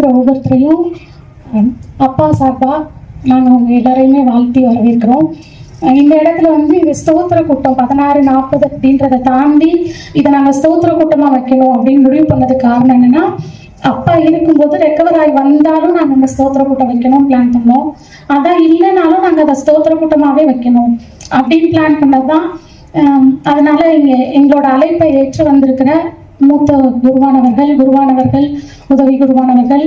வந்திருக்கிற ஒவ்வொருத்தரையும் அப்பா சார்பா நாங்கள் அவங்க எல்லாரையுமே வாழ்த்தி வரவேற்கிறோம். இந்த இடத்துல இது ஸ்தோத்திர கூட்டம் 16:40 அப்படின்றத தாண்டி இதை நாங்கள் ஸ்தோத்திர கூட்டமாக வைக்கணும் அப்படின்னு முடிவு பண்ணதுக்கு காரணம் என்னன்னா, அப்பா இருக்கும்போது ரெக்கவர் ஆகி வந்தாலும் நாங்கள் இந்த ஸ்தோத்திர கூட்டம் வைக்கணும் பிளான் பண்ணோம். அதான் இல்லைனாலும் நாங்கள் அதை ஸ்தோத்திர கூட்டமாகவே வைக்கணும் அப்படின்னு பிளான் பண்ணதுதான். அதனால எங்களோட அழைப்பை ஏற்று வந்திருக்கிற மூத்த குருவானவர்கள், உதவி குருவானவர்கள்,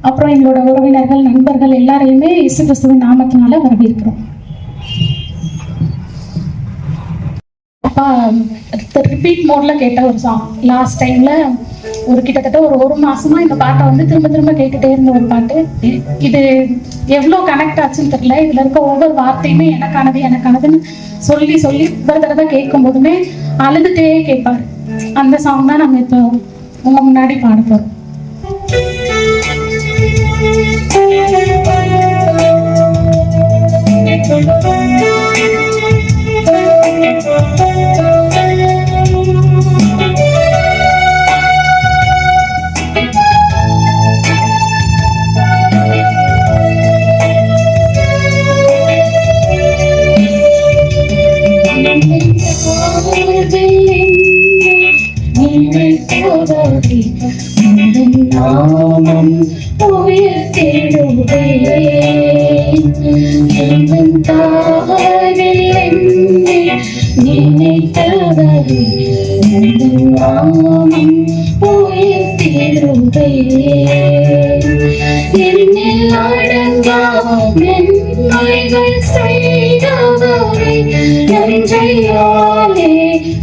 அப்புறம் எங்களோட உறவினர்கள், நண்பர்கள் எல்லாரையுமே இயேசு கிறிஸ்துவின் நாமத்தினால வரவேற்கிறோம். அப்பா ரிப்பீட் மோட்ல கேட்ட ஒரு சாங் லாஸ்ட் டைம்ல கிட்டத்தட்ட ஒரு மாசமா இந்த பாட்டை திரும்ப திரும்ப கேட்டுட்டே இருந்த ஒரு பாட்டு. இது எவ்வளவு கனெக்ட் ஆச்சுன்னு தெரியல. இதுல இருக்க ஒவ்வொரு வார்த்தையுமே எனக்கானதுன்னு சொல்லி ஒவ்வொரு தடவை கேட்கும் போதுமே அழுதுட்டே கேட்பாரு. அந்த சாங் தான் நம்ம இப்போ உங்க முன்னாடி பாட போறோம். நாமம் உயர்த்திடுவே நினைத்தவரே நாமம் உயர்த்திடுவே என்னில் அடங்கா நன்மைகள் செய்தவரே நன்றியாலே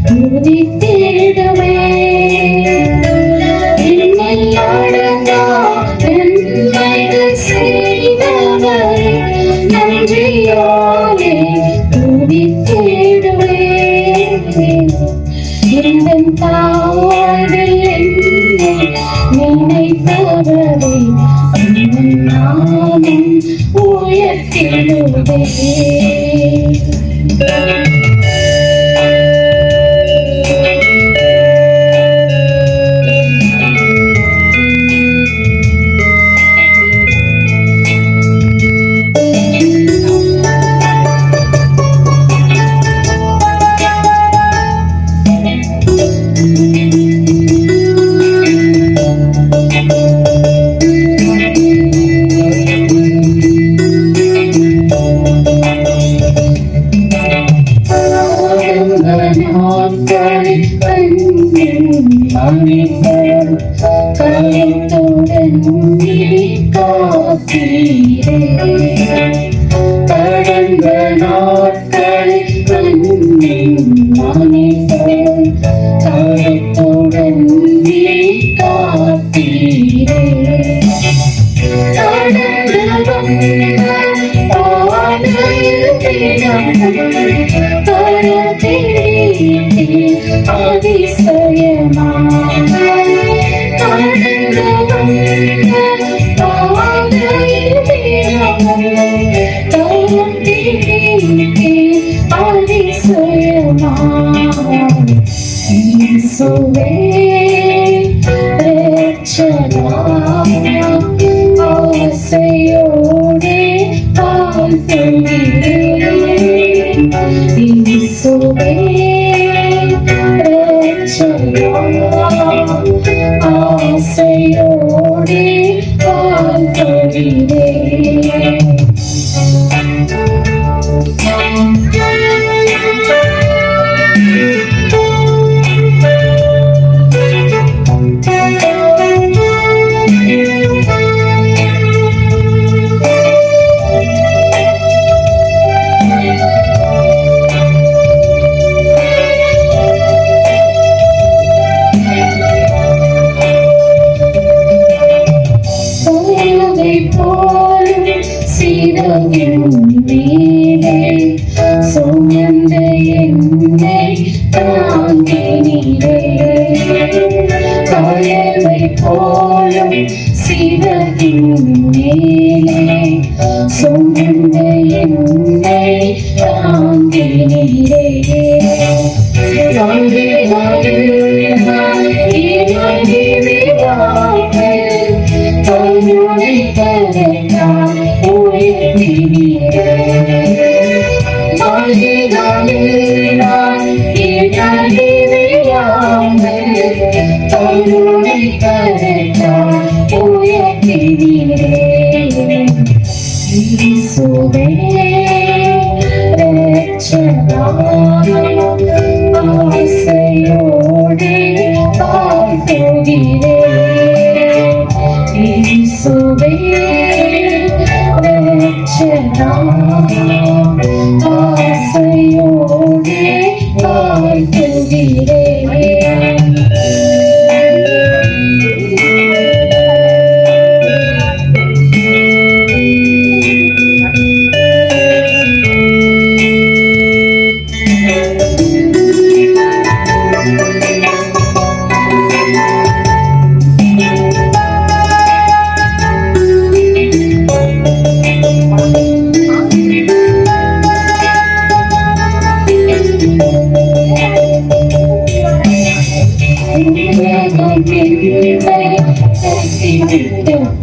துதித்திடுவே நன்றியாலே துதித்திடுவே இருந்தன் தாழ்வில் என்னை நினைத்தவரே நாமம் உயர்த்திடுவே. கருத்துடன் காத்தீரே கடந்த நாட்களில் மனிதன் கருத்துடன் காத்தீரே அதிசயமா ஆசையோடே ஆசையோடே வாழ்கிறே சுமந்த என்னை தாங்கினீரே கயவை போலும் சிறகின் மேலே சுமந்த என்னை தாங்கினீரே வாழ்க்கை கருணை தரத்தான் உயர்த்தினீரே. வாழ்வினாலே நான் இடறியாமல் கருணை தரத்தான் உயர்த்தினீரே. இயேசுவே ரட்சகா, ஆசையோடு வாழ்த்துகிறேன். இயேசுவே ரட்சகா, ஆசையோடு வாழ்த்துகிறேன்.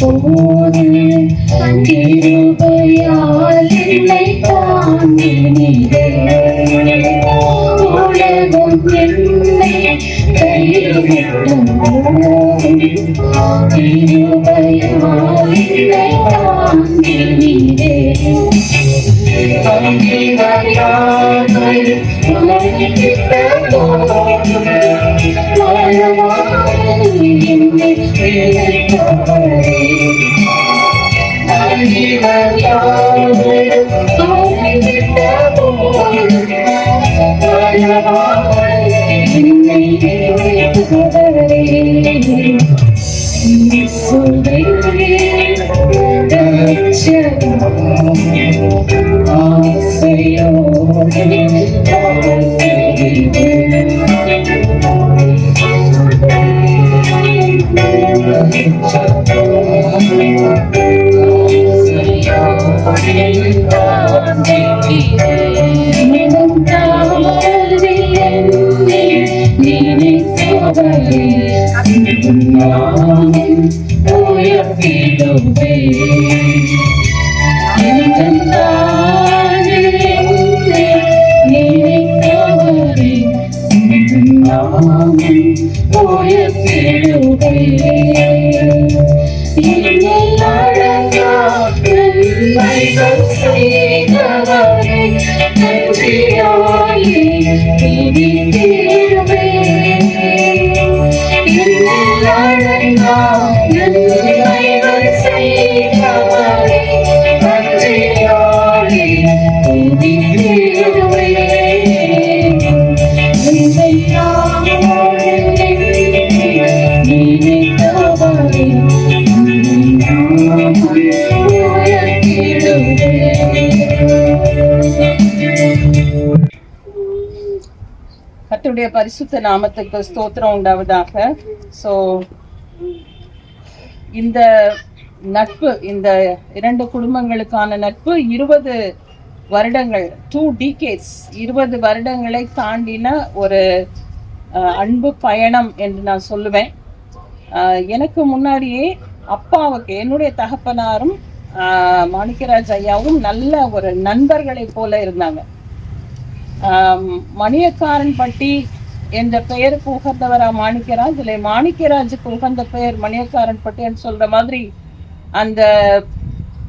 போது கிருபையால் என்னை தாங்கினீரே. உலகம் என்னை கைவிட்ட போது கிருபையால் என்னை தாங்கினீரே. அறியாமல் உலகிட்ட போது என்னை விளைத்தவரே. அறியாமல் உலகிட்ட போது என்னை விளைத்தவரே. இயேசுவே ரட்சகா, ஆசையோடு உயர்த்திடுவே. கர்த்தருடைய பரிசுத்த நாமத்துக்கு ஸ்தோத்திரம் உண்டாவதாக. ஸோ இந்த நட்பு, இந்த 2 குடும்பங்களுக்கான நட்பு 20 வருடங்கள், 2 decades, 20 வருடங்களை தாண்டின ஒரு அன்பு பயணம் என்று நான் சொல்லுவேன். எனக்கு முன்னாடியே அப்பாவுக்கு, என்னுடைய தகப்பனாரும் மாணிக்கராஜ் ஐயாவும் நல்ல ஒரு நண்பர்களை போல இருந்தாங்க. மணியக்காரன்பட்டி என்ற பெயருக்கு உகந்தவரா மாணிக்கராஜ், இல்லை மாணிக்கராஜுக்கு உகந்த பெயர் மணியக்காரன்பட்டின்னு சொல்ற மாதிரி அந்த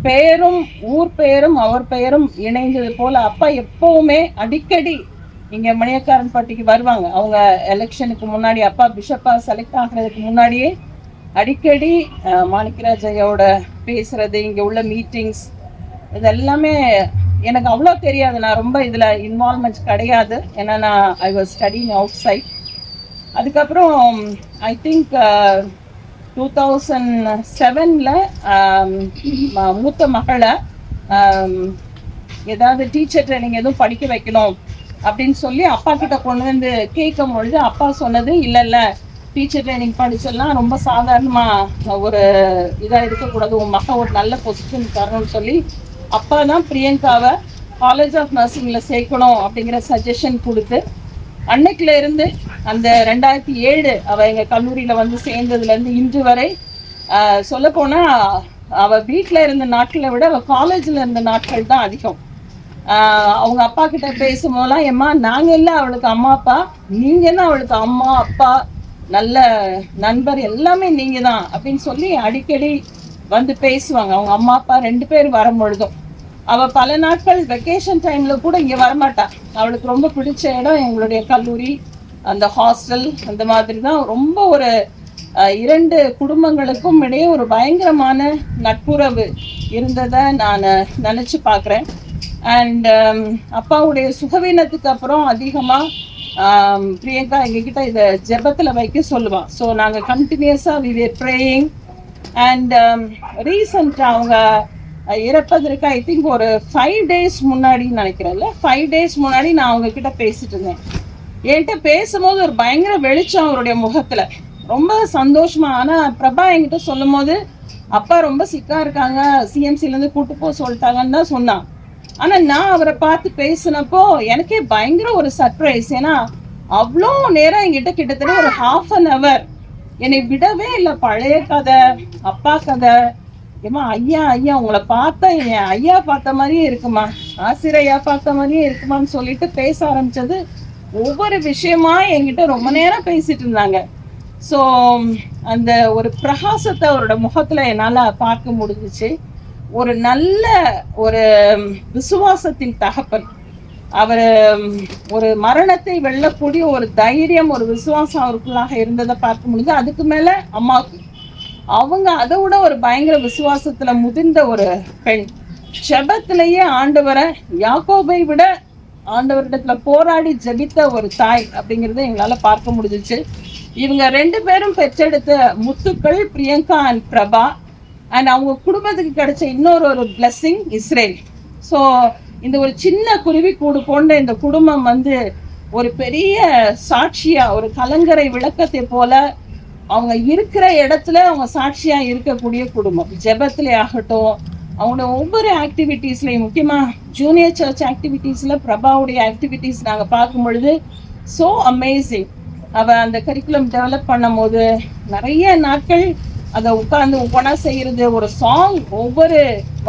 பெயரும் ஊர் பெயரும் அவர் பெயரும் இணைந்தது போல அப்பா எப்பவுமே அடிக்கடி இங்க மணியக்காரன்பட்டிக்கு வருவாங்க. அவங்க எலெக்ஷனுக்கு முன்னாடி, அப்பா பிஷப்பா செலக்ட் ஆகிறதுக்கு முன்னாடியே அடிக்கடி மாணிக்கராஜ் ஐயாவோட பேசுறது, இங்க உள்ள மீட்டிங்ஸ், இது எல்லாமே எனக்கு அவ்வளோ தெரியாது. நான் ரொம்ப இதில் இன்வால்மெண்ட் கிடையாது, ஏன்னா நான் I was studying outside. அதுக்கப்புறம் ஐ திங்க் 2007 மூத்த மகளை ஏதாவது டீச்சர் ட்ரைனிங் எதுவும் படிக்க வைக்கணும் அப்படின்னு சொல்லி அப்பா கிட்ட கொண்டு வந்து கேட்கும் பொழுது அப்பா சொன்னது, இல்லை டீச்சர் ட்ரைனிங் படிச்சிடலாம், ரொம்ப சாதாரணமாக ஒரு இதாக இருக்கக்கூடாது, உன் மகன் ஒரு நல்ல பொசிஷன் தரணும்னு சொல்லி அப்பா தான் பிரியங்காவை காலேஜ் ஆஃப் நர்சிங்கில் சேர்க்கணும் அப்படிங்கிற சஜஷன் கொடுத்து, அன்னைக்குல இருந்து அந்த 2007 அவள் எங்கள் கல்லூரியில் வந்து சேர்ந்ததுலேருந்து இன்று வரை சொல்ல போனா அவ வீட்டுல இருந்த நாட்களை விட அவ காலேஜ்ல இருந்த நாட்கள் தான் அதிகம். அவங்க அப்பா கிட்ட பேசும்போதெல்லாம், ஏம்மா நாங்க எல்லாம் அவளுக்கு அம்மா அப்பா, நீங்க தான் அவளுக்கு அம்மா அப்பா, நல்ல நண்பர், எல்லாமே நீங்க தான் அப்படின்னு சொல்லி அடிக்கடி வந்து பேசுவாங்க. அவங்க அம்மா அப்பா 2 பேர் வரும்பொழுதும் அவ பல நாட்கள் வெக்கேஷன் டைம்ல கூட இங்க வரமாட்டா. அவளுக்கு ரொம்ப பிடிச்ச இடம் எங்களுடைய கல்லூரி, அந்த ஹாஸ்டல், அந்த மாதிரி தான். ரொம்ப ஒரு 2 குடும்பங்களுக்கும் இடையே ஒரு பயங்கரமான நட்புறவு இருந்ததை நான் நினச்சி பார்க்குறேன். அண்ட் அப்பாவுடைய சுகவீனத்துக்கு அப்புறம் அதிகமாக பிரியங்கா எங்ககிட்ட இதை ஜெபத்தில் வைக்க சொல்லுவாள். ஸோ நாங்கள் கண்டினியூஸாக வி வேர் ப்ரேயிங். அண்ட் ரீசண்டாக அவங்க இறப்பதற்கு ஐ திங்க் ஒரு 5 days முன்னாடி நினைக்கிறேன்ல, 5 days முன்னாடி நான் அவங்கக்கிட்ட பேசிட்டு இருந்தேன். என்கிட்ட பேசும்போது ஒரு பயங்கர வெளிச்சம் அவருடைய முகத்தில், ரொம்ப சந்தோஷமா. ஆனால் பிரபா என்கிட்ட சொல்லும் போது, அப்பா ரொம்ப சிக்கா இருக்காங்க, சிஎம்சிலேருந்து கூட்டு போக சொல்லிட்டாங்கன்னு தான் சொன்னான். ஆனால் நான் அவரை பார்த்து பேசினப்போ எனக்கே பயங்கர ஒரு சர்ப்ரைஸ். ஏன்னா அவ்வளோ நேரம் என்கிட்ட கிட்டத்தட்ட ஒரு 1/2 hour என்னை விடவே இல்லை. பழைய கதை, அப்பா கதை, ஏமா ஐயா ஐயா உங்களை பார்த்தா என் ஐயா பார்த்த மாதிரியே இருக்குமா, ஆசிரியையா பார்த்த மாதிரியே இருக்குமான்னு சொல்லிட்டு பேச ஆரம்பிச்சது. ஒவ்வொரு விஷயமா என்கிட்ட ரொம்ப நேரம் பேசிட்டு இருந்தாங்க. ஸோ அந்த ஒரு பிரகாசத்தை அவரோட முகத்தில் என்னால் பார்க்க முடிஞ்சிச்சு. ஒரு நல்ல ஒரு விசுவாசத்தின் தகப்பன் அவர். ஒரு மரணத்தை வெல்லக்கூடிய ஒரு தைரியம், ஒரு விசுவாசம் அவருக்குள்ளாக இருந்ததை பார்க்க முடிஞ்சு. அதுக்கு மேலே அம்மாவுக்கு அவங்க அதை விட ஒரு பயங்கர விசுவாசத்துல முதிர்ந்த ஒரு பெண். ஜெபத்திலேயே ஆண்டவரை, யாக்கோபை விட ஆண்டவரிடத்துல போராடி ஜெபித்த ஒரு தாய் அப்படிங்கிறத எங்களால பார்க்க முடிஞ்சிச்சு. இவங்க 2 பேரும் பெற்றெடுத்த முத்துக்கள் பிரியங்கா அண்ட் பிரபா. அண்ட் அவங்க குடும்பத்துக்கு கிடைச்ச இன்னொரு ஒரு பிளெஸ்ஸிங் இஸ்ரேல். ஸோ இந்த ஒரு சின்ன குருவி கூடு போன்ற இந்த குடும்பம் வந்து ஒரு பெரிய சாட்சியா, ஒரு கலங்கரை விளக்கத்தை போல அவங்க இருக்கிற இடத்துல அவங்க சாட்சியா இருக்கக்கூடிய குடும்பம். ஜெபத்திலே ஆகட்டும், அவங்களோட ஒவ்வொரு ஆக்டிவிட்டீஸ்லையும், முக்கியமாக ஜூனியர் சர்ச் ஆக்டிவிட்டீஸில் பிரபாவுடைய ஆக்டிவிட்டீஸ் நாங்கள் பார்க்கும் பொழுது ஸோ அமேசிங். அவள் அந்த கரிக்குலம் டெவலப் பண்ணும் போது நிறைய நாட்கள் அதை உட்காந்து ஒவ்வொன்றா செய்கிறது. ஒரு சாங், ஒவ்வொரு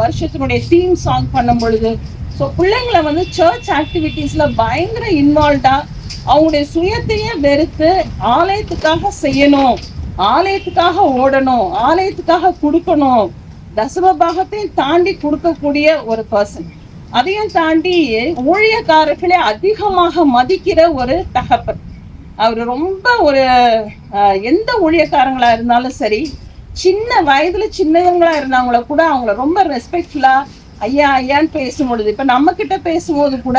வருஷத்தினுடைய தீம் சாங் பண்ணும் பொழுது, ஸோ பிள்ளைங்களை வந்து சர்ச் ஆக்டிவிட்டீஸில் பயங்கர இன்வால்வ்டாக அவங்களுடைய சுயத்தையே வெறுத்து ஆலயத்துக்காக செய்யணும், ஆலயத்துக்காக ஓடணும், ஆலயத்துக்காக கொடுக்கணும், தசமபாகத்தையும் தாண்டி கொடுக்கக்கூடிய ஒரு பர்சன். அதையும் தாண்டி ஊழியக்காரர்களே அதிகமாக மதிக்கிற ஒரு தகப்பன். அவர் ரொம்ப ஒரு எந்த ஊழியக்காரங்களா இருந்தாலும் சரி, சின்ன வயதுல சின்னவங்களா இருந்தவங்கள கூட அவங்கள ரொம்ப ரெஸ்பெக்ட்ஃபுல்லா ஐயா ஐயான்னு பேசும் பொழுது, இப்ப நம்ம கிட்ட பேசும்போது கூட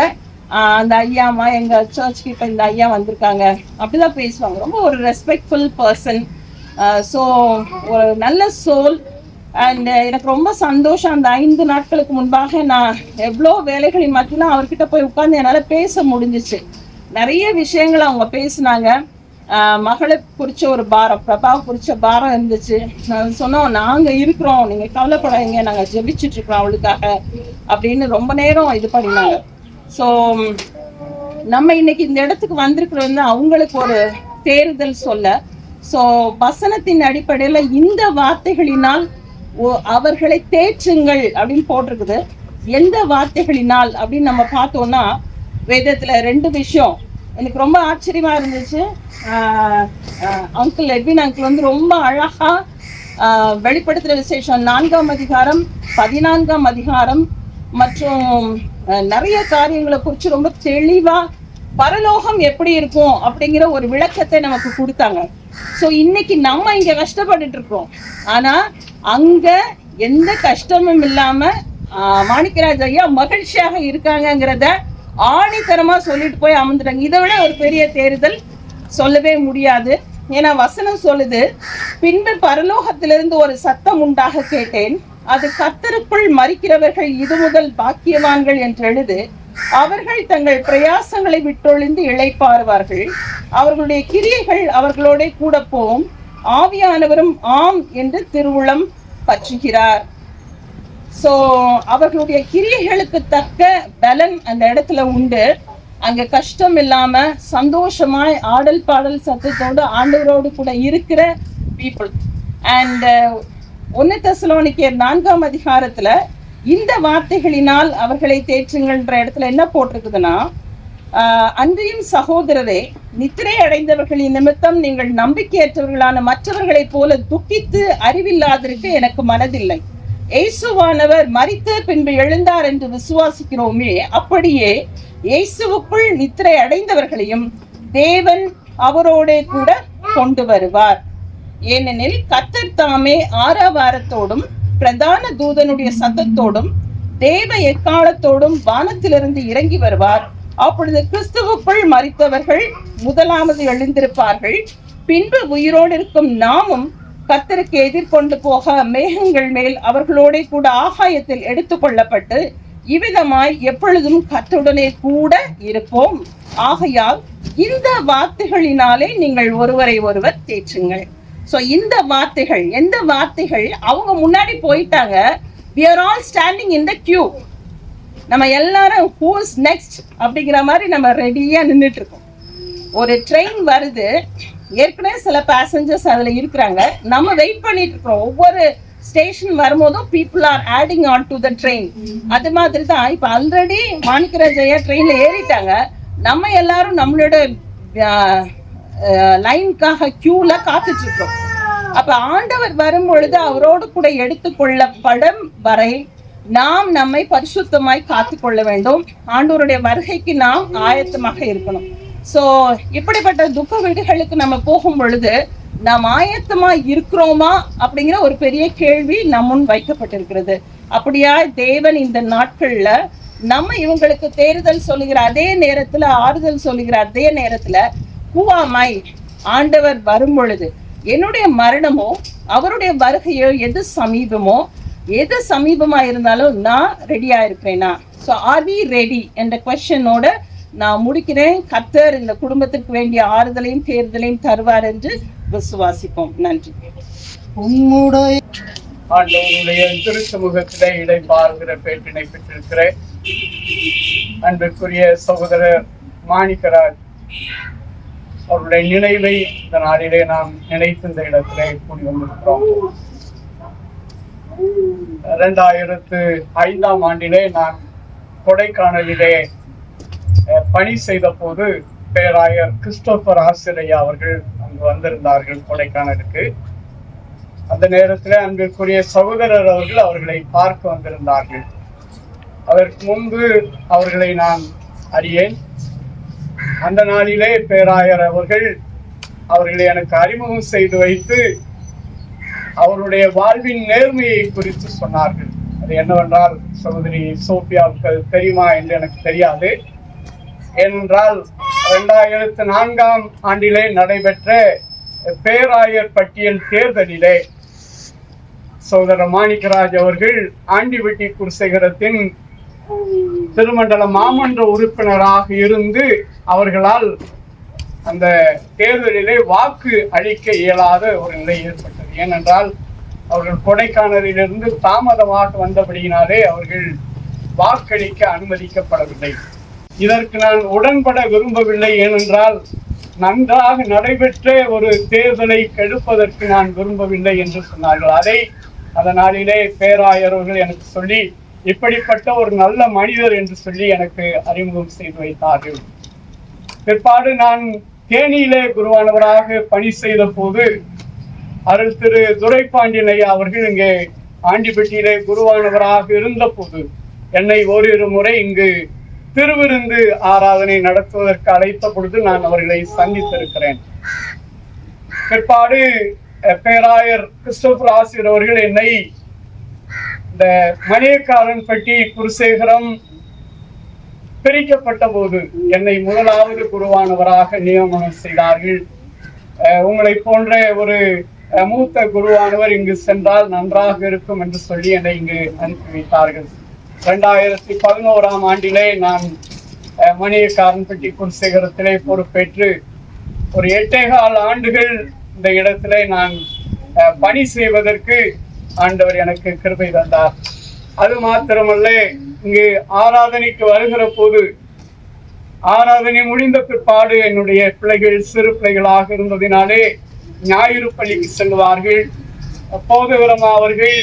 அந்த ஐயாமா எங்க சர்ச்சுக்கு இப்ப இந்த ஐயா வந்திருக்காங்க அப்படிதான் பேசுவாங்க. ரொம்ப ஒரு ரெஸ்பெக்ட்ஃபுல் பர்சன். ஸோ ஒரு நல்ல சோல். அண்ட் எனக்கு ரொம்ப சந்தோஷம். அந்த 5 நாட்களுக்கு முன்பாக நான் எவ்வளோ வேலைகளின் மத்தியிலும் அவர்கிட்ட போய் உட்கார்ந்து என்னால் பேச முடிஞ்சிச்சு. நிறைய விஷயங்கள் அவங்க பேசினாங்க. மகளை குறிச்ச ஒரு பாரம், பிரபாவை குறிச்ச பாரம் இருந்துச்சு. நான் சொன்னோம், நாங்கள் இருக்கிறோம், நீங்கள் கவலைப்படாதீங்க, நாங்கள் ஜெபிச்சுட்டு இருக்கிறோம் அவளுக்காக அப்படின்னு ரொம்ப நேரம் இது பண்ணினாங்க. ஸோ நம்ம இன்னைக்கு இந்த இடத்துக்கு வந்திருக்கிறது அவங்களுக்கு ஒரு தேர்தல் சொல்ல. ஸோ வசனத்தின் அடிப்படையில் இந்த வார்த்தைகளினால் அவர்களை தேற்றுங்கள் அப்படின்னு போட்டிருக்குது. எந்த வார்த்தைகளினால் அப்படின்னு நம்ம பார்த்தோம்னா, வேதத்தில் 2 விஷயம் எனக்கு ரொம்ப ஆச்சரியமா இருந்துச்சு. அங்கிள் எட்வின் அங்கிள் வந்து ரொம்ப அழகா வெளிப்படுத்துகிற விசேஷம் 4ஆம் அதிகாரம் 14ஆம் அதிகாரம் மற்றும் நிறைய காரியங்களை குறித்து ரொம்ப தெளிவா பரலோகம் எப்படி இருக்கும் அப்படிங்கிற ஒரு விளக்கத்தை நமக்கு கொடுத்தாங்க. ஸோ இன்னைக்கு நம்ம இங்க கஷ்டப்பட்டுட்டு இருக்கோம், ஆனா அங்க எந்த கஷ்டமும் இல்லாம மாணிக்கராஜ் ஐயா மகிழ்ச்சியாக இருக்காங்கிறத ஆணித்தரமா சொல்லிட்டு போய் அமர்ந்துட்டாங்க. இதை விட ஒரு பெரிய தேர்தல் சொல்லவே முடியாது. ஏன்னா வசனம் சொல்லுது, பின்பு பரலோகத்திலிருந்து ஒரு சத்தம் உண்டாக கேட்டேன், அது கர்த்தருக்குள் மரிக்கிறவர்கள் இது முதல் பாக்கியவான்கள் என்று எழுது. அவர்கள் தங்கள் பிரயாசங்களை விட்டொழிந்து இளைப்பாறுவார்கள், அவர்களுடைய கிரியைகள் அவர்களோட கூட போகும், ஆவியானவரும் ஆம் என்று திருவுளம் பற்றுகிறார். ஸோ அவர்களுடைய கிரியைகளுக்கு தக்க பலன் அந்த இடத்துல உண்டு. அங்க கஷ்டம் இல்லாம சந்தோஷமாய் ஆடல் பாடல் சத்தத்தோடு ஆண்டவரோடு கூட இருக்கிற பீப்புள். அண்ட் 1 தெசலோனிக்கேயர் 4ஆம் அதிகாரத்துல இந்த வார்த்தைகளினால் அவர்களை தேற்றுங்கள்ன்ற இடத்துல என்ன போட்டிருக்குதுன்னா, அன்றியும் சகோதரரே, நித்திரை அடைந்தவர்களின் நிமித்தம் நீங்கள் நம்பிக்கையற்றவர்களான மற்றவர்களைப் போல துக்கித்து அறிவில்லாதிருக்க எனக்கு மனதில்லை. இயேசுவானவர் மரித்த பின்பு எழுந்தார் என்று விசுவாசிக்கிறோமே, அப்படியே இயேசுவுக்குள் நித்திரை அடைந்தவர்களையும் தேவன் அவரோடே கூட கொண்டு வருவார். ஏனெனில் கர்த்தர் தாமே ஆரவாரத்தோடும் பிரதான தூதனுடைய சத்தத்தோடும் தேவ எக்காலத்தோடும் வானத்திலிருந்து இறங்கி வருவார். அப்பொழுது கிறிஸ்துவுக்குள் மரித்தவர்கள் முதலாவது எழுந்திருப்பார்கள். பின்பு உயிரோடு இருக்கும் நாமும் கர்த்தருக்கு எதிர்கொண்டு போக மேகங்கள் மேல் அவர்களோட கூட ஆகாயத்தில் எடுத்துக்கொள்ளப்பட்டு இவ்விதமாய் எப்பொழுதும் கர்த்தருடனே கூட இருப்போம். ஆகையால் இந்த வார்த்தைகளினாலே நீங்கள் ஒருவரை ஒருவர் தேற்றுங்கள். சோ இந்த வார்த்தைகள், எந்த வார்த்தைகள்? அவங்க முன்னாடி போயிட்டாங்க. we are all standing in the queue. நம்ம எல்லாரும் who is next அப்படிங்கிற மாதிரி நம்ம ரெடியா நின்றுட்டு இருக்கோம். ஒரு ட்ரெயின் வருது, ஏற்கனவே சில பேசஞ்சர்ஸ் அதுல இருக்கிறாங்க, நம்ம வெயிட் பண்ணிட்டு இருக்கோம். ஒவ்வொரு ஸ்டேஷன் வரும்போதும் people are adding on to the train. அது மாதிரி தான் இப்ப ஆல்ரெடி மாணிக்கராஜ் ஐயா ட்ரெயின்ல ஏறிட்டாங்க. நம்ம எல்லாரும் நம்மளோட லைனுக்காக கியூல காத்துட்டு இருக்கோம். அப்ப ஆண்டவர் வரும் பொழுது அவரோடு கூட எடுத்துக்கொள்ளப்படும் வரை நாம் நம்மை பரிசுத்தமாய் காத்து கொள்ள வேண்டும். ஆண்டவருடைய வருகைக்கு நாம் ஆயத்தமாக இருக்கணும். சோ இப்படிப்பட்ட துக்க வீடுகளுக்கு நம்ம போகும் பொழுது நாம் ஆயத்தமா இருக்கிறோமா அப்படிங்கிற ஒரு பெரிய கேள்வி நம் முன் வைக்கப்பட்டிருக்கிறது. அப்படியா தேவன் இந்த நாட்கள்ல நம்ம இவங்களுக்கு தேறுதல் சொல்லுகிற அதே நேரத்துல, ஆறுதல் சொல்லுகிற அதே நேரத்துல, கூவாமை ஆண்டவர் வரும் பொழுது என்னுடைய மரணமோ அவருடைய வருகையோ எது சமீபமோ, எது சமீபமா இருந்தாலும் நான் ரெடியா இருக்கிறேனா? ஸோ ஆர் வி ரெடி என்ற கொஸ்டினோட நான் முடிக்கிறேன். கர்த்தர் இந்த குடும்பத்திற்கு வேண்டிய ஆறுதலையும் தேர்தலையும் தருவார் என்று விசுவாசிப்போம். நன்றி. உம்முடைய ஆண்டவருடைய திருச்சமூகத்திலே இடைப்பாருகிற பேட்டினை பெற்றிருக்கிற அன்பிற்குரிய சகோதரர் மாணிக்கராஜ் அவருடைய நினைவை இந்த நாளிலே நாம் நினைத்து இந்த இடத்திலே கூடி வந்திருக்கிறோம். 2005ஆம் ஆண்டிலே நான் கொடைக்கானலிலே பணி செய்த போது பேராயர் கிறிஸ்டோபர் ஆசிரியா அவர்கள் அங்கு வந்திருந்தார்கள் கொடைக்கானலுக்கு. அந்த நேரத்தில் அன்பிற்குரிய சகோதரர் அவர்களை பார்க்க வந்திருந்தார்கள். அதற்கு முன்பு அவர்களை நான் அறியேன். அந்த நாளிலே பேராயர் அவர்களை எனக்கு அறிமுகம் செய்து வைத்து அவருடைய வாழ்வின் நேர்மையை குறித்து சொன்னார்கள். அது என்னவென்றால், சகோதரி சோபியாவுக்கு தெரியுமா என்று எனக்கு தெரியாது. ஏனென்றால் 2004ஆம் ஆண்டிலே நடைபெற்ற பேராயர் பட்டியல் தேர்தலிலே சகோதரர் மாணிக்கராஜ் அவர்கள் ஆண்டிவட்டி குருசேகரத்தின் திருமண்டல மாமன்ற உறுப்பினராக இருந்து அவர்களால் அந்த தேர்தலிலே வாக்கு அளிக்க இயலாத ஒரு நிலை ஏற்பட்டது. ஏனென்றால் அவர்கள் கொடைக்கானலிலிருந்து தாமதமாக வந்தபடியினாலே அவர்கள் வாக்களிக்க அனுமதிக்கப்படவில்லை. இதற்கு நான் உடன்பட விரும்பவில்லை. ஏனென்றால் நன்றாக நடைபெற்ற ஒரு தேர்தலை கெடுப்பதற்கு நான் விரும்பவில்லை என்று சொன்னார்கள். அதனாலே பேராயர்கள் எனக்கு சொல்லி இப்படிப்பட்ட ஒரு நல்ல மனிதர் என்று சொல்லி எனக்கு அறிமுகம் செய்து வைத்தார்கள். பிற்பாடு நான் தேனியிலே குருவானவராக பணி செய்த போது அருள் திரு துரைப்பாண்டியன் ஐயா அவர்கள் இங்கே ஆண்டிப்பட்டியிலே குருவானவராக இருந்த போது என்னை ஓரிரு முறை இங்கு திருவிருந்து ஆராதனை நடத்துவதற்கு அழைத்த பொழுது நான் அவர்களை சந்தித்திருக்கிறேன். பிற்பாடு பேராயர் கிறிஸ்டோபர் ஆசிரியர் அவர்கள் என்னை இந்த மணியக்காரன்பட்டி குருசேகரம் பிரிக்கப்பட்ட போது என்னை முதலாவது குருவானவராக நியமனம் செய்தார்கள். உங்களை போன்ற ஒரு மூத்த குருவானவர் இங்கு சென்றால் நன்றாக இருக்கும் என்று சொல்லி என்னை இங்கு அனுப்பி வைத்தார்கள். 2011ஆம் ஆண்டிலே நான் மணியக்காரன்பட்டி குருசேகரத்திலே பொறுப்பேற்று ஒரு 8.25 ஆண்டுகள் இந்த இடத்திலே நான் பணி செய்வதற்கு ஆண்டவர் எனக்கு கிருபை தந்தார். அது மாத்திரமல்ல, இங்கு ஆராதனைக்கு வருகிற போது ஆராதனை முடிந்த பிற்பாடு என்னுடைய பிள்ளைகள் சிறு பிள்ளைகளாக இருந்ததினாலே ஞாயிறு பள்ளிக்கு செல்வார்கள். போதகரமா அவர்கள்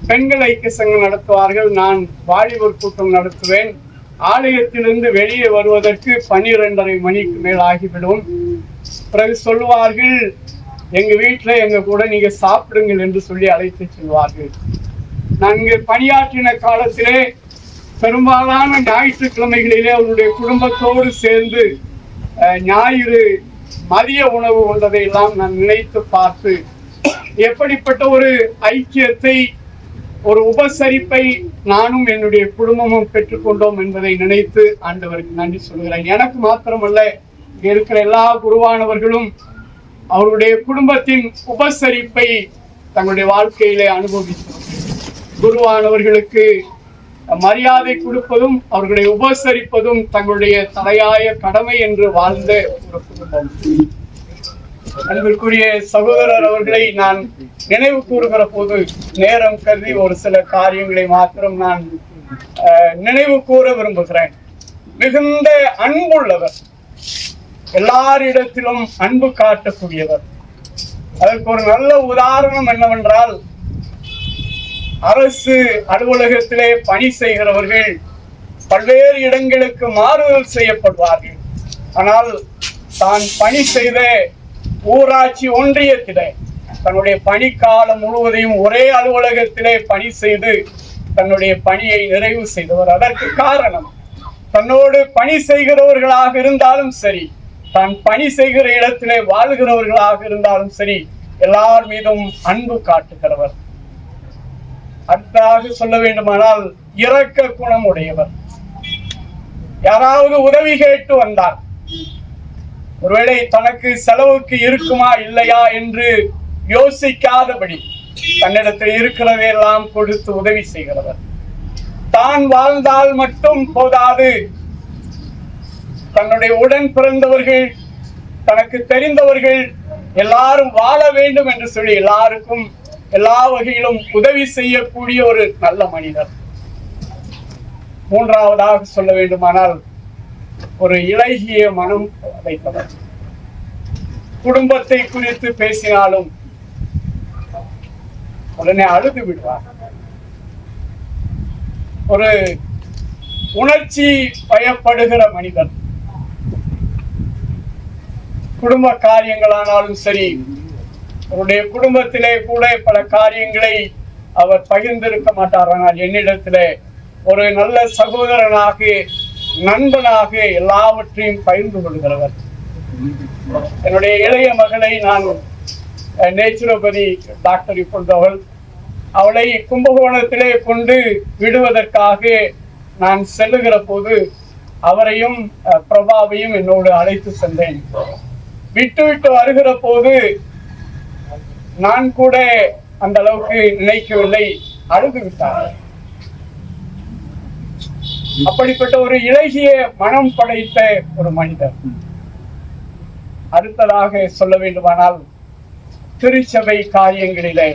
பெண்கள் ஐக்கிய சங்கம் நடத்துவார்கள், நான் வாலிபர் கூட்டம் நடத்துவேன். ஆலயத்திலிருந்து வெளியே வருவதற்கு 12:30 மணிக்கு மேல் ஆகிவிடும். பிறகு சொல்லுவார்கள், எங்க வீட்டுல எங்க கூட நீங்க சாப்பிடுங்கள் என்று சொல்லி அழைத்து செல்வார்கள். நான் இங்கு பணியாற்றின காலத்திலே பெரும்பாலான ஞாயிற்றுக்கிழமைகளிலே அவருடைய குடும்பத்தோடு சேர்ந்து ஞாயிறு மதிய உணவு கொண்டதை எல்லாம் நான் நினைத்து பார்த்து எப்படிப்பட்ட ஒரு ஐக்கியத்தை, ஒரு உபசரிப்பை நானும் என்னுடைய குடும்பமும் பெற்றுக்கொண்டோம் என்பதை நினைத்து ஆண்டவருக்கு நன்றி சொல்கிறேன். எனக்கு மாத்திரமல்ல, இங்க இருக்கிற எல்லா குருவானவர்களும் அவருடைய குடும்பத்தின் உபசரிப்பை தங்களுடைய வாழ்க்கையிலே அனுபவித்தோம். குருவானவர்களுக்கு மரியாதை கொடுப்பதும் அவர்களை உபசரிப்பதும் தங்களுடைய தலையாய கடமை என்று வாழ்ந்த ஒரு குடும்பம். அன்பிற்குரிய சகோதரர் அவர்களை நான் நினைவு கூறுகிற போது நேரம் கருதி ஒரு சில காரியங்களை மாத்திரம் நான் நினைவு கூற விரும்புகிறேன். மிகுந்த அன்புள்ளவர், எல்லாரிடத்திலும் அன்பு காட்டக்கூடியவர். அதற்கு ஒரு நல்ல உதாரணம் என்னவென்றால், அரசு அலுவலகத்திலே பணி செய்கிறவர்கள் பல்வேறு இடங்களுக்கு மாறுதல் செய்யப்படுவார்கள். ஆனால் தான் பணி செய்த ஊராட்சி ஒன்றியத்திலே தன்னுடைய பணிக்காலம் முழுவதையும் ஒரே அலுவலகத்திலே பணி செய்து தன்னுடைய பணியை நிறைவு செய்தவர். அதற்கு காரணம், தன்னோடு பணி செய்கிறவர்களாக இருந்தாலும் சரி, தான் பணி செய்கிற இடத்திலே வாழ்கிறவர்களாக இருந்தாலும் சரி, எல்லார் மீதும் அன்பு காட்டுகிறவர். அடுத்ததாக சொல்ல வேண்டுமானால், இரக்க குணம் உடையவர். யாராவது உதவி கேட்டு வந்தார், ஒருவேளை தனக்கு செலவுக்கு இருக்குமா இல்லையா என்று யோசிக்காதபடி தன்னிடத்தில் இருக்கிறதையெல்லாம் கொடுத்து உதவி செய்கிறவர். தான் வாழ்ந்தால் மட்டும் போதாது, தன்னுடைய உடன் பிறந்தவர்கள், தனக்கு தெரிந்தவர்கள் எல்லாரும் வாழ வேண்டும் என்று சொல்லி எல்லாருக்கும் எல்லா வகையிலும் உதவி செய்யக்கூடிய ஒரு நல்ல மனிதர். மூன்றாவதாக சொல்ல வேண்டுமானால், ஒரு இளகிய மனம் வைத்தவர். குடும்பத்தை குறித்து பேசினாலும் உடனே அழுது விடுவார். ஒரு உணர்ச்சி பயப்படுகிற மனிதர். குடும்ப காரியங்களானாலும் சரி, அவருடைய குடும்பத்திலே கூட பல காரியங்களை அவர் பகிர்ந்திருக்க மாட்டார். ஆனால் என்னிடத்திலே ஒரு நல்ல சகோதரனாக, நண்பனாக எல்லாவற்றையும் பகிர்ந்து கொள்கிறவர். என்னுடைய இளைய மகளை நான் நேச்சுரோபதி டாக்டர் இப்பொழுது அவளை கும்பகோணத்திலே கொண்டு விடுவதற்காக நான் செல்லுகிற போது அவரையும் பிரபாவையும் என்னோடு அழைத்து சென்றேன். விட்டு வருகிற போது நான் கூட அந்த அளவுக்கு நினைக்கவில்லை, அழுது விட்டார். அப்படிப்பட்ட ஒரு இளகிய மனம் படைத்த ஒரு மனிதர். அடுத்ததாக சொல்ல வேண்டுமானால், திருச்சபை காரியங்களிலே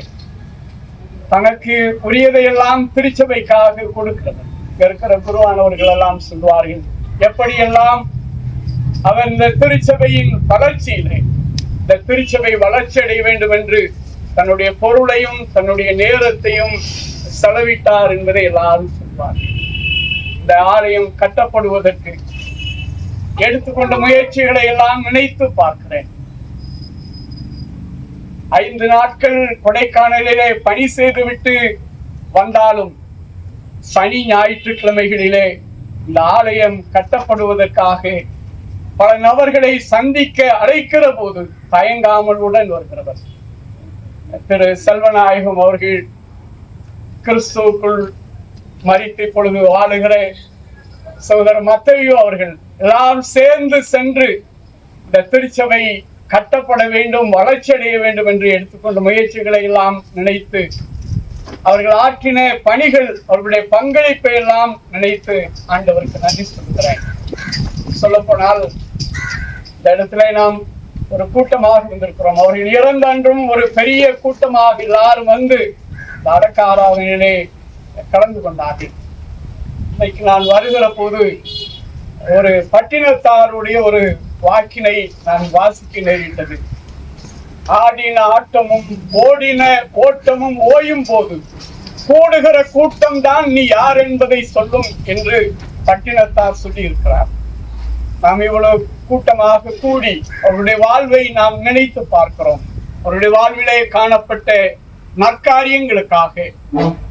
தனக்கு உரியதையெல்லாம் திருச்சபைக்காக கொடுக்கிறார். இருக்கிற குருவானவர்கள் எல்லாம் சொல்வார்கள், எப்படியெல்லாம் அவர் இந்த திருச்சபையின் வளர்ச்சியிலே, இந்த திருச்சபை வளர்ச்சி அடைய வேண்டும் என்று தன்னுடைய பொருளையும் தன்னுடைய நேரத்தையும் செலவிட்டார் என்பதை எல்லாரும் சொல்வார்கள். இந்த ஆலயம் கட்டப்படுவதற்கு எடுத்துக்கொண்ட முயற்சிகளை எல்லாம் நினைத்து பார்க்கிறேன். 5 நாட்கள் கொடைக்கானலிலே பணி செய்துவிட்டு வந்தாலும் சனி ஞாயிற்றுக்கிழமைகளிலே இந்த ஆலயம் கட்டப்படுவதற்காக பல நபர்களை சந்திக்க அழைக்கிற போது தயங்காமல் உடன் வருகிறவர். திரு செல்வநாயகம் அவர்கள் கிறிஸ்துவுக்குள் மரித்து இப்பொழுது வாழுகிற சகோதரர் மத்தேயு அவர்கள் எல்லாம் சேர்ந்து சென்று இந்த திருச்சபை கட்டப்பட வேண்டும், வளர்ச்சி அடைய வேண்டும் என்று எடுத்துக்கொண்ட முயற்சிகளை எல்லாம் நினைத்து, அவர்கள் ஆற்றின பணிகள், அவர்களுடைய பங்களிப்பை எல்லாம் நினைத்து ஆண்டவருக்கு நன்றி சொல்கிறேன். சொல்லப்போனால் இந்த இடத்துல நாம் ஒரு கூட்டமாக இருந்திருக்கிறோம். அவர்கள் இறந்த அன்றும் ஒரு பெரிய கூட்டமாக எல்லாரும் வந்து அடக்க ஆராதனையிலே கலந்து கொண்டார்கள். இன்னைக்கு நான் வருகிற போது ஒரு பட்டினத்தாருடைய ஒரு வாக்கினை நான் வாசிக்க நேரிட்டது. ஆடின ஆட்டமும் ஓடின ஓட்டமும் ஓயும் போது கூடுகிற கூட்டம் தான் நீ யார் என்பதை சொல்லும் என்று பட்டினத்தார் சொல்லி இருக்கிறார். நாம் இவ்வளவு கூட்டமாக கூடி அவருடைய வாழ்வை நாம் நினைத்து பார்க்கிறோம். அவருடைய வாழ்விலே காணப்பட்ட நற்காரியங்களுக்காக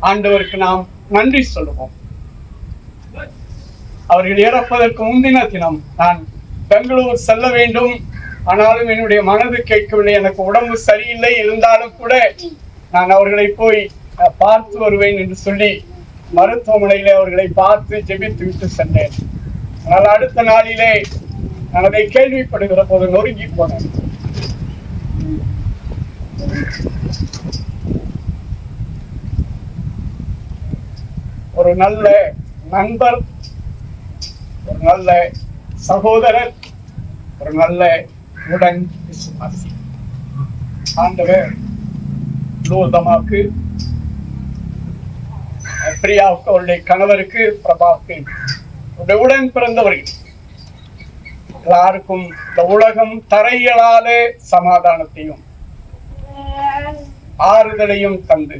ஆண்டவருக்கு நாம் நன்றி சொல்லுவோம். அவர்கள் இறப்பதற்கு முந்தின தினம் நான் பெங்களூர் செல்ல வேண்டும், ஆனாலும் என்னுடைய மனது கேட்கவில்லை, எனக்கு உடம்பு சரியில்லை, இருந்தாலும் கூட நான் அவர்களை போய் பார்த்து வருவேன் என்று சொல்லி மருத்துவமனையிலே அவர்களை பார்த்து ஜெபித்து விட்டு சென்றேன். ஆனால் அடுத்த நாளிலே நான் அதை கேள்விப்படுகிற போது நொறுங்கி போனேன். ஒரு நல்ல நண்பர், ஒரு நல்ல சகோதரர், ஒரு நல்ல உடன் விசுவாசி ஆண்டவர் லூர்தமாக்கு, பிரியாவுக்கு, அவருடைய கணவருக்கு, பிரபாவுக்கு, அவருடைய உடன் பிறந்தவர்கள் எல்லாருக்கும் இந்த உலகம் தரையலாலே சமாதானத்தையும் ஆறுதலையும் தந்து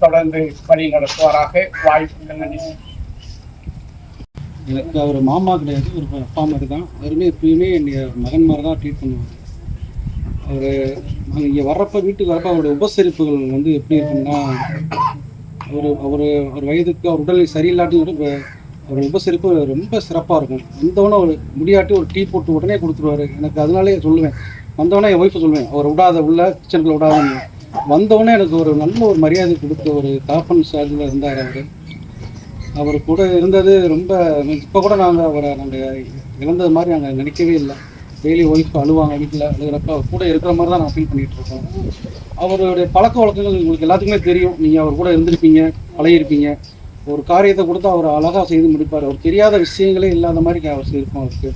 தொடர்ந்து வழி நடத்துவாராக. வாய்ப்புக்கு நன்றி. எனக்கு அவர் மாமா கிடையாது, ஒரு அப்பா மாதிரி தான். அவருமே எப்பயுமே என்னுடைய மகன் மாதிரி தான் ட்ரீட் பண்ணுவார். அவர் நாங்கள் இங்கே வர்றப்போ, வீட்டுக்கு வரப்போ அவருடைய உபசரிப்புகள் வந்து எப்படி இருக்குன்னா, அவர் வயதுக்கு அவர் உடல்நிலை சரியில்லாட்டி கூட அவர் உபசரிப்பு ரொம்ப சிறப்பாக இருக்கும். வந்தவொடனே ஒரு முடியாட்டி ஒரு டீ போட்டு உடனே கொடுத்துருவாரு. எனக்கு அதனாலே சொல்லுவேன், வந்தவொடனே என் ஒய்ஃபை சொல்லுவேன், அவர் விடாத உள்ள கிச்சனுக்குள்ள விடாதுன்னு. வந்தவொடனே எனக்கு ஒரு நல்ல ஒரு மரியாதை கொடுத்த ஒரு தாப்பன் சார்ஜில் இருந்தார். அவர் கூட இருந்தது ரொம்ப, இப்போ கூட நாங்கள் இழந்தது மாதிரி நாங்கள் நினைக்கவே இல்லை. டெய்லி ஒய்ஃப் அழுவாங்க, வீட்டில் அழுகிறப்ப அவர் கூட இருக்கிற மாதிரி தான் நான் ஃபீல் பண்ணிகிட்டு இருக்கோம். அவருடைய பழக்க வழக்கங்கள் உங்களுக்கு எல்லாத்துக்குமே தெரியும். நீங்கள் அவர் கூட இருந்திருப்பீங்க, பழகிருப்பீங்க. ஒரு காரியத்தை கொடுத்து அவர் அழகாக செய்து முடிப்பார். அவர் தெரியாத விஷயங்களே இல்லாத மாதிரி அவர் செய்திருக்கோம். அவருக்கு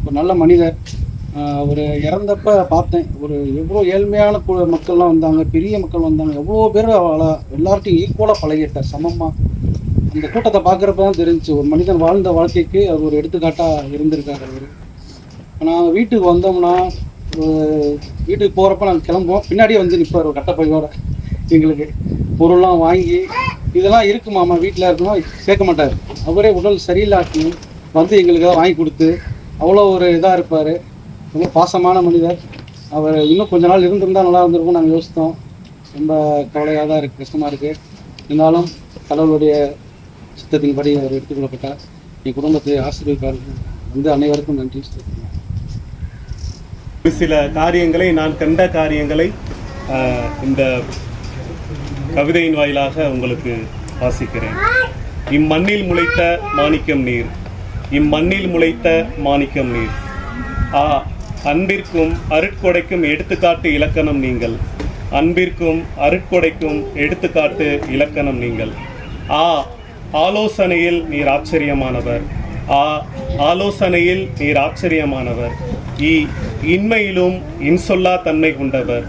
ஒரு நல்ல மனிதர். அவர் இறந்தப்ப பார்த்தேன், ஒரு எவ்வளோ ஏழ்மையான மக்கள்லாம் வந்தாங்க, பெரிய மக்கள் வந்தாங்க, எவ்வளோ பேர் எல்லார்ட்டையும் ஈக்குவலாக பழகிட்டார், சமமாக. அந்த கூட்டத்தை பார்க்குறப்ப தான் தெரிஞ்சு ஒரு மனிதன் வாழ்ந்த வாழ்க்கைக்கு அவர் ஒரு எடுத்துக்காட்டாக இருந்திருக்கார். அவர் நாங்கள் வீட்டுக்கு வந்தோம்னா, வீட்டுக்கு போகிறப்ப நாங்கள் கிளம்புவோம், பின்னாடியே வந்து நிற்பார் ஒரு கட்டப்பையோட. எங்களுக்கு பொருள்லாம் வாங்கி, இதெல்லாம் இருக்குமாம்மா வீட்டில் இருக்கணும் கேட்க மாட்டார். அவரே உடல் சரியில்லாட்டியும் வந்து எங்களுக்காக வாங்கி கொடுத்து அவ்வளோ ஒரு இதாக இருப்பார். ரொம்ப பாசமான மனிதர். அவர் இன்னும் கொஞ்ச நாள் இருந்திருந்தால் நல்லா இருந்திருக்கும் நாங்கள் யோசித்தோம். ரொம்ப கவலையாக தான் இருக்குது, கஷ்டமாக இருக்குது. இருந்தாலும் கடவுளுடைய சித்தத்தின்படி அவர் எடுத்துக்கொள்ளப்பட்டார். என் குடும்பத்தை ஆசீர்வதிப்பார். வந்து அனைவருக்கும் நன்றி. சில காரியங்களை, நான் கண்ட காரியங்களை இந்த கவிதையின் வாயிலாக உங்களுக்கு வாசிக்கிறேன். இம்மண்ணில் முளைத்த மாணிக்கம் நீர், இம்மண்ணில் முளைத்த மாணிக்கம் நீர். அன்பிற்கும் அருட்கொடைக்கும் எடுத்துக்காட்டு இலக்கணம் நீங்கள். அன்பிற்கும் அருட்கொடைக்கும் எடுத்துக்காட்டு இலக்கணம் நீங்கள். ஆலோசனையில் நீர் ஆச்சரியமானவர். ஆலோசனையில் நீர் ஆச்சரியமானவர். இன்மையிலும் இன்சொல்லா தன்மை கொண்டவர்.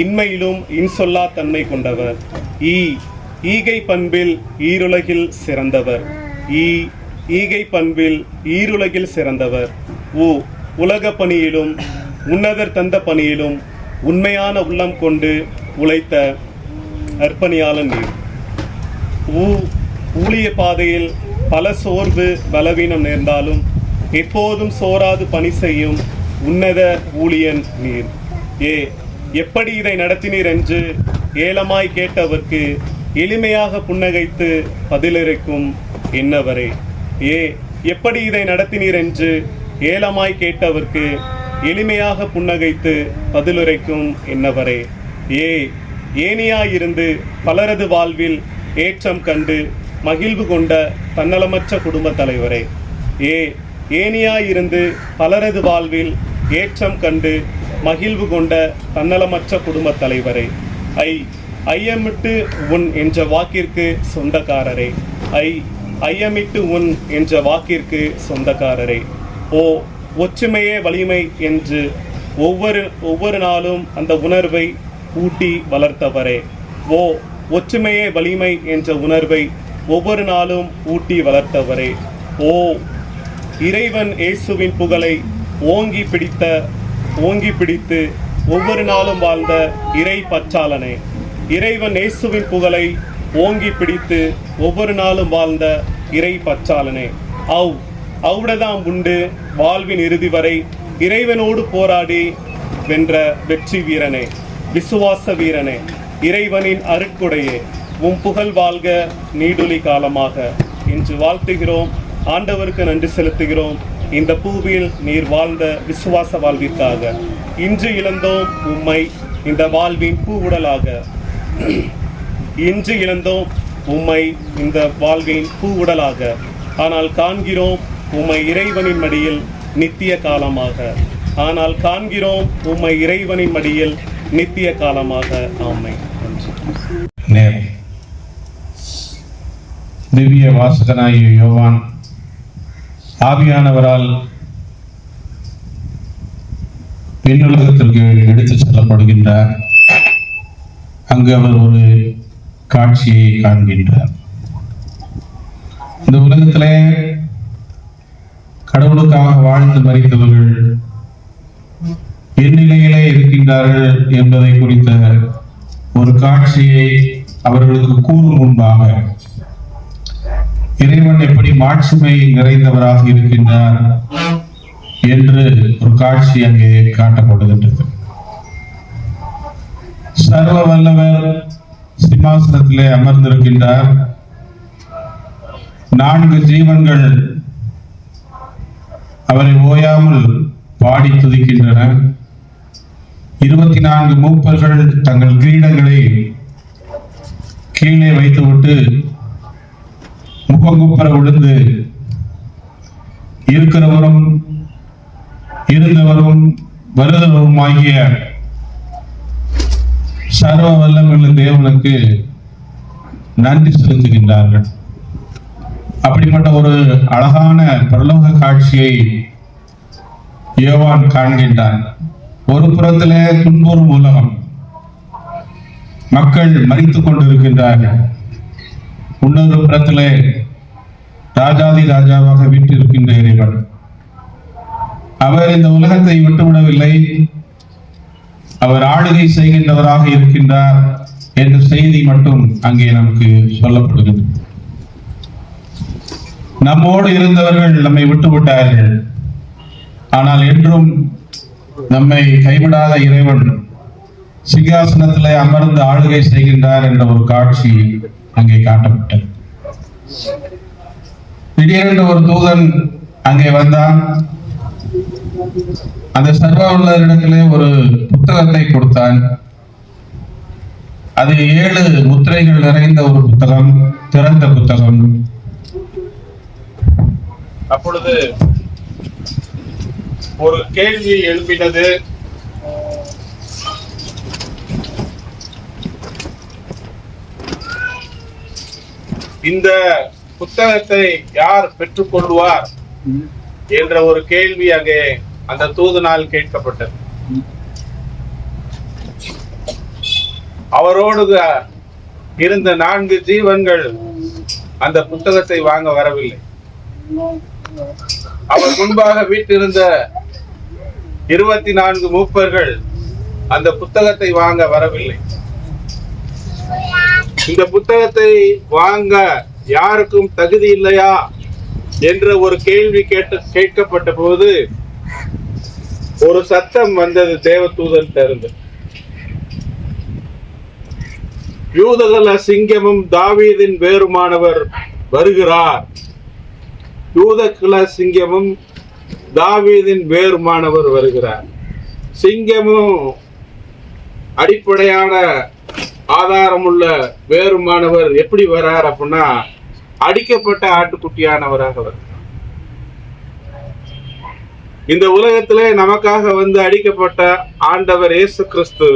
இன்மையிலும் இன்சொல்லா தன்மை கொண்டவர். ஈகை பண்பில் ஈருலகில் சிறந்தவர். ஈகை பண்பில் ஈருலகில் சிறந்தவர். உலக பணியிலும் உன்னதர் தந்த பணியிலும் உண்மையான உள்ளம் கொண்டு உழைத்த அர்ப்பணியாளன் நீர். ஊழிய பாதையில் பல சோர்வு பலவீனம் நேர்ந்தாலும் எப்போதும் சோராது பணி செய்யும் உன்னத ஊழியன் நீர். எப்படி இதை நடத்தினீர் என்று ஏலமாய் கேட்டவர்க்கு எளிமையாக புன்னகைத்து பதிலிருக்கும் என்னவரே. எப்படி இதை நடத்தினீர் என்று ஏலமாய் கேட்டவர்க்கு எளிமையாக புன்னகைத்து பதிலுரைக்கும் என்னவரே. ஏனியாயிருந்து பலரது வாழ்வில் ஏற்றம் கண்டு மகிழ்வு கொண்ட தன்னலமற்ற குடும்ப தலைவரே. ஏனியாயிருந்து பலரது வாழ்வில் ஏற்றம் கண்டு மகிழ்வு கொண்ட தன்னலமற்ற குடும்ப தலைவரே. ஐயமிட்டு உன் என்ற வாக்கிற்கு சொந்தக்காரரே. ஐயமிட்டு உன் என்ற வாக்கிற்கு சொந்தக்காரரே. ஒற்றுமையே வலிமை என்று ஒவ்வொரு நாளும் அந்த உணர்வை ஊட்டி வளர்த்தவரே. ஒற்றுமையே வலிமை என்ற உணர்வை ஒவ்வொரு நாளும் ஊட்டி வளர்த்தவரே. இறைவன் இயேசுவின் புகழை ஓங்கி பிடித்து ஒவ்வொரு நாளும் வாழ்ந்த இறை பற்றாளனே, இறைவன் இயேசுவின் புகழை ஓங்கி பிடித்து ஒவ்வொரு நாளும் வாழ்ந்த இறை பற்றாளனே, அவ்விடதாம் உண்டு வாழ்வின் இறுதி வரை இறைவனோடு போராடி வென்ற வெற்றி வீரனே, விசுவாச வீரனே, இறைவனின் அருட்கொடையே, உம் புகழ் வாழ்க நீடுலி காலமாக. இன்று வாழ்த்துகிறோம், ஆண்டவருக்கு நன்றி செலுத்துகிறோம். இந்த பூவில் நீர் வாழ்ந்த விசுவாச வாழ்விற்காக இன்று இழந்தோம் உம்மை இந்த வாழ்வின் பூவுடலாக. இன்று இழந்தோம் உம்மை இந்த வாழ்வின் பூவுடலாக, ஆனால் காண்கிறோம் உம்மை இறைவனின் மடியில் நித்திய காலமாக. ஆனால் காண்கிறோம் உம்மை இறைவனின் மடியில் நித்திய காலமாக. ஆமென். நேரம் திவ்ய வாசகனாகிய யோவான் ஆவியானவரால் விண்ணுலகத்திற்கு எடுத்துச் செல்லப்படுகின்றார். அங்கு அவர் ஒரு காட்சியை காண்கின்றார். இந்த உலகத்திலே கடவுளுக்காக வாழ்ந்து மரித்தவர்கள் எந்நிலையிலே இருக்கின்றார்கள் என்பதை குறித்த ஒரு காட்சியை அவர்களுக்கு கூறும் முன்பாக இறைவன் எப்படி மாட்சிமை நிறைந்தவராக இருக்கின்றார் என்று ஒரு காட்சி அங்கே காட்டப்படுகின்றது. சர்வ வல்லவர் சிம்மாசனத்திலே அமர்ந்திருக்கின்றார். 4 ஜீவன்கள் அவரை ஓயாமல் பாடி துதிக்கின்றன. 24 மூப்பர்கள் தங்கள் கிரீடங்களை கீழே வைத்துவிட்டு முகங்குப்புற விழுந்து இருக்கிறவரும் இருந்தவரும் வருகிறவரும் ஆகிய சர்வ வல்லமையுள்ள தேவனுக்கு நன்றி செலுத்துகின்றார்கள். அப்படிப்பட்ட ஒரு அழகான பரலோக காட்சியை யோவான் காண்கின்றான். ஒரு புறத்திலே துன்புறும் உலகம், மக்கள் மரித்துக் கொண்டிருக்கின்றார்கள். இன்னொரு புறத்திலே ராஜாதி ராஜாவாக வீற்றிருக்கின்ற இறைவன், அவர் இந்த உலகத்தை விட்டுவிடவில்லை, அவர் ஆளுகை செய்கின்றவராக இருக்கின்றார் என்ற செய்தி மட்டும் அங்கே நமக்கு சொல்லப்படுகிறது. நம்மோடு இருந்தவர்கள் நம்மை விட்டுவிட்டார்கள், ஆனால் என்றும் நம்மை கைவிடாத இறைவன் சிங்காசனத்திலே அமர்ந்து ஆளுகை செய்கின்றார் என்ற ஒரு காட்சி அங்கே காட்டப்பட்டது. திடீரென்று ஒரு தூதன் அங்கே வந்தான். அந்த சர்வவல்லவரிடத்திலே ஒரு புத்தகத்தை கொடுத்தான். அது 7 முத்திரைகள் நிறைந்த ஒரு புத்தகம், திறந்த புத்தகம். அப்பொழுது ஒரு கேள்வி எழுப்பினது. இந்த புத்தகத்தை யார் பெற்றுக்கொள்வார் என்ற ஒரு கேள்வி அங்கே அந்த தூதனால் கேட்கப்பட்டது. அவரோடு இருந்த 4 ஜீவன்கள் அந்த புத்தகத்தை வாங்க வரவில்லை. அவர் முன்பாக வீட்டிருந்த 24 மூப்பர்கள் அந்த புத்தகத்தை வாங்க வரவில்லை. இந்த புத்தகத்தை வாங்க யாருக்கும் தகுதி இல்லையா என்ற ஒரு கேள்வி கேட்கப்பட்ட போது ஒரு சத்தம் வந்தது தேவதூதன் இருந்து. யூதகுல சிங்கமும் தாவீதின் வேறுமானவர் வருகிறார். யூதகுல சிங்கமும் தாவீதின் வேறுமானவர் வருகிறார். சிங்கமும் அடிப்படையான ஆதாரமுள்ள வேறுமானவர் எப்படி வரார் அப்படின்னா, அடிக்கப்பட்ட ஆட்டுக்குட்டியானவராக வருகிறார். இந்த உலகத்திலே நமக்காக வந்து அடிக்கப்பட்ட ஆண்டவர் இயேசு கிறிஸ்து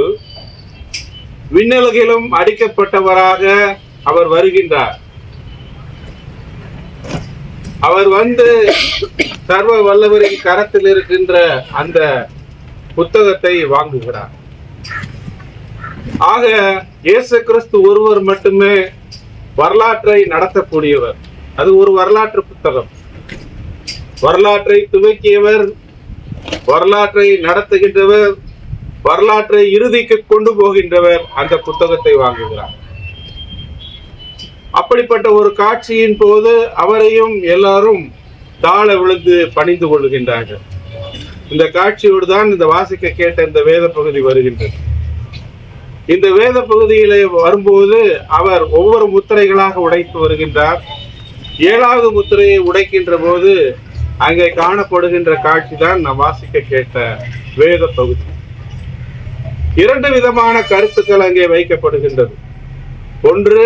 விண்ணுலகிலும் அடிக்கப்பட்டவராக அவர் வருகின்றார். அவர் வந்து சர்வ வல்லவரின் கரத்தில் இருக்கின்ற அந்த புத்தகத்தை வாங்குகிறார். ஆக இயேசு கிறிஸ்து ஒருவர் மட்டுமே வரலாற்றை நடத்தக்கூடியவர். அது ஒரு வரலாற்று புத்தகம். வரலாற்றை துவக்கியவர், வரலாற்றை நடத்துகின்றவர், வரலாற்றை இறுதிக்கு கொண்டு போகின்றவர் அந்த புத்தகத்தை வாங்குகிறார். அப்படிப்பட்ட ஒரு காட்சியின் போது அவரையும் எல்லாரும் தாழ விழுந்து பணிந்து கொள்கின்றார்கள். இந்த காட்சியோடு தான் இந்த வாசிக்க கேட்ட இந்த வேத பகுதி வருகின்றது. இந்த வேத பகுதியிலே வரும்போது அவர் ஒவ்வொரு முத்திரைகளாக உடைத்து வருகின்றார். 7வது முத்திரையை உடைக்கின்ற போது அங்கே காணப்படுகின்ற காட்சி தான் நாம் வாசிக்க கேட்ட வேத பகுதி. 2 விதமான கருத்துக்கள் அங்கே வைக்கப்படுகின்றது. ஒன்று,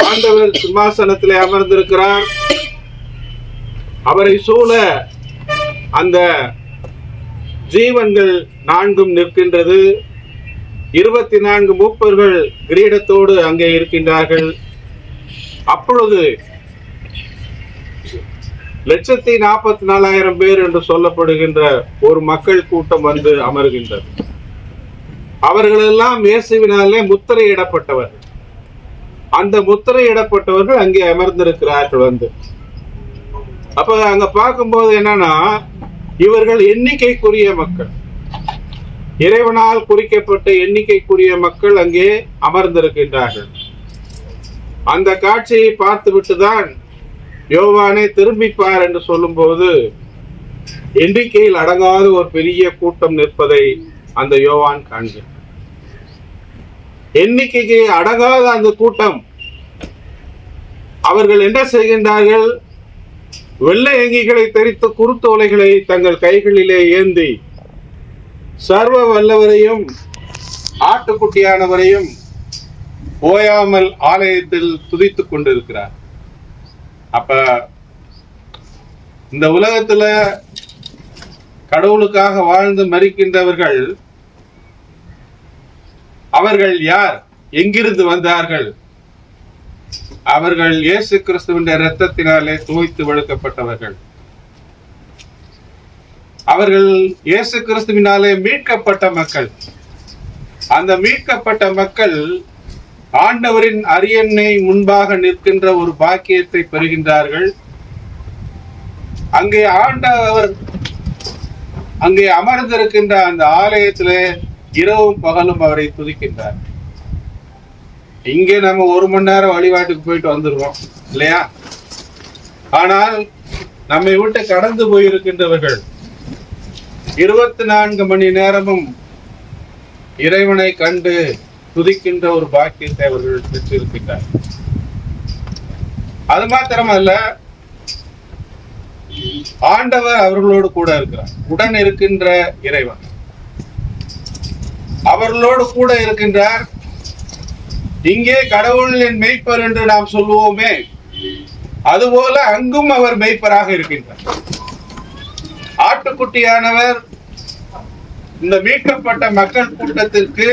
ஆண்டவர் சிம்மாசனத்திலே அமர்ந்திருக்கிறார், அவரை சூழ அந்த ஜீவன்கள் 4 நிற்கின்றது. 24 மூப்பர்கள் கிரீடத்தோடு அங்கே இருக்கின்றார்கள். அப்பொழுது 1,44,000 பேர் என்று சொல்லப்படுகின்ற ஒரு மக்கள் கூட்டம் வந்து அமர்கின்றது. அவர்களெல்லாம் இயேசுவினாலே முத்திரையிடப்பட்டவர்கள். அந்த முத்திரையிடப்பட்டவர்கள் அங்கே அமர்ந்திருக்கிறார்கள் வந்து. அப்ப அங்க பார்க்கும்போது என்னன்னா, இவர்கள் எண்ணிக்கைக்குரிய மக்கள், இறைவனால் குறிக்கப்பட்ட எண்ணிக்கைக்குரிய மக்கள் அங்கே அமர்ந்திருக்கின்றார்கள். அந்த காட்சியை பார்த்துவிட்டுதான் யோவானே திரும்பிப்பார் என்று சொல்லும்போது எண்ணிக்கையில் அடங்காத ஒரு பெரிய கூட்டம் நிற்பதை அந்த யோவான் காண்கிறார். எண்ணிக்கைக்கு அடங்காத அந்த கூட்டம், அவர்கள் என்ன செய்கின்றார்கள்? வெள்ளை அங்கிகளை தெரித்து குருத்தோலைகளை தங்கள் கைகளிலே ஏந்தி சர்வ வல்லவரையும் ஆட்டுக்குட்டியானவரையும் ஓயாமல் ஆலயத்தில் துதித்துக் கொண்டிருக்கிறார். அப்ப இந்த உலகத்துல கடவுளுக்காக வாழ்ந்து மரிக்கின்றவர்கள் அவர்கள் யார்? எங்கிருந்து வந்தார்கள்? அவர்கள் இயேசு கிறிஸ்துவின் இரத்தத்தினாலே தூய்த்து வெளுக்கப்பட்டவர்கள். அவர்கள் இயேசு கிறிஸ்துவினாலே மீட்கப்பட்ட மக்கள். அந்த மீட்கப்பட்ட மக்கள் ஆண்டவரின் அரியணை முன்பாக நிற்கின்ற ஒரு பாக்கியத்தை பெறுகின்றார்கள். அங்கே ஆண்டவர் அங்கே அமர்ந்திருக்கின்ற அந்த ஆலயத்திலே இரவும் பகலும் அவரை துதிக்கின்றார். இங்கே நம்ம 1 மணி நேரம் வழிபாட்டுக்கு போயிட்டு வந்துடுவோம் இல்லையா? ஆனால் நம்மை விட்டு கடந்து போயிருக்கின்றவர்கள் 24 மணி நேரமும் இறைவனை கண்டு துதிக்கின்ற ஒரு பாக்கியத்தை அவர்கள் பெற்றிருக்கின்றார். அது மாத்திரமல்ல, ஆண்டவர் அவர்களோடு கூட இருக்கிறார். உடன் இருக்கின்ற இறைவன் அவர்களோடு கூட இருக்கின்றார். இங்கே கடவுளின் மெய்ப்பர் என்று நாம் சொல்லுவோமே, அதுபோல அங்கும் அவர் மெய்ப்பராக இருக்கின்றார். ஆட்டுக்குட்டியானவர் இந்த மீட்கப்பட்ட மக்கள் கூட்டத்திற்கு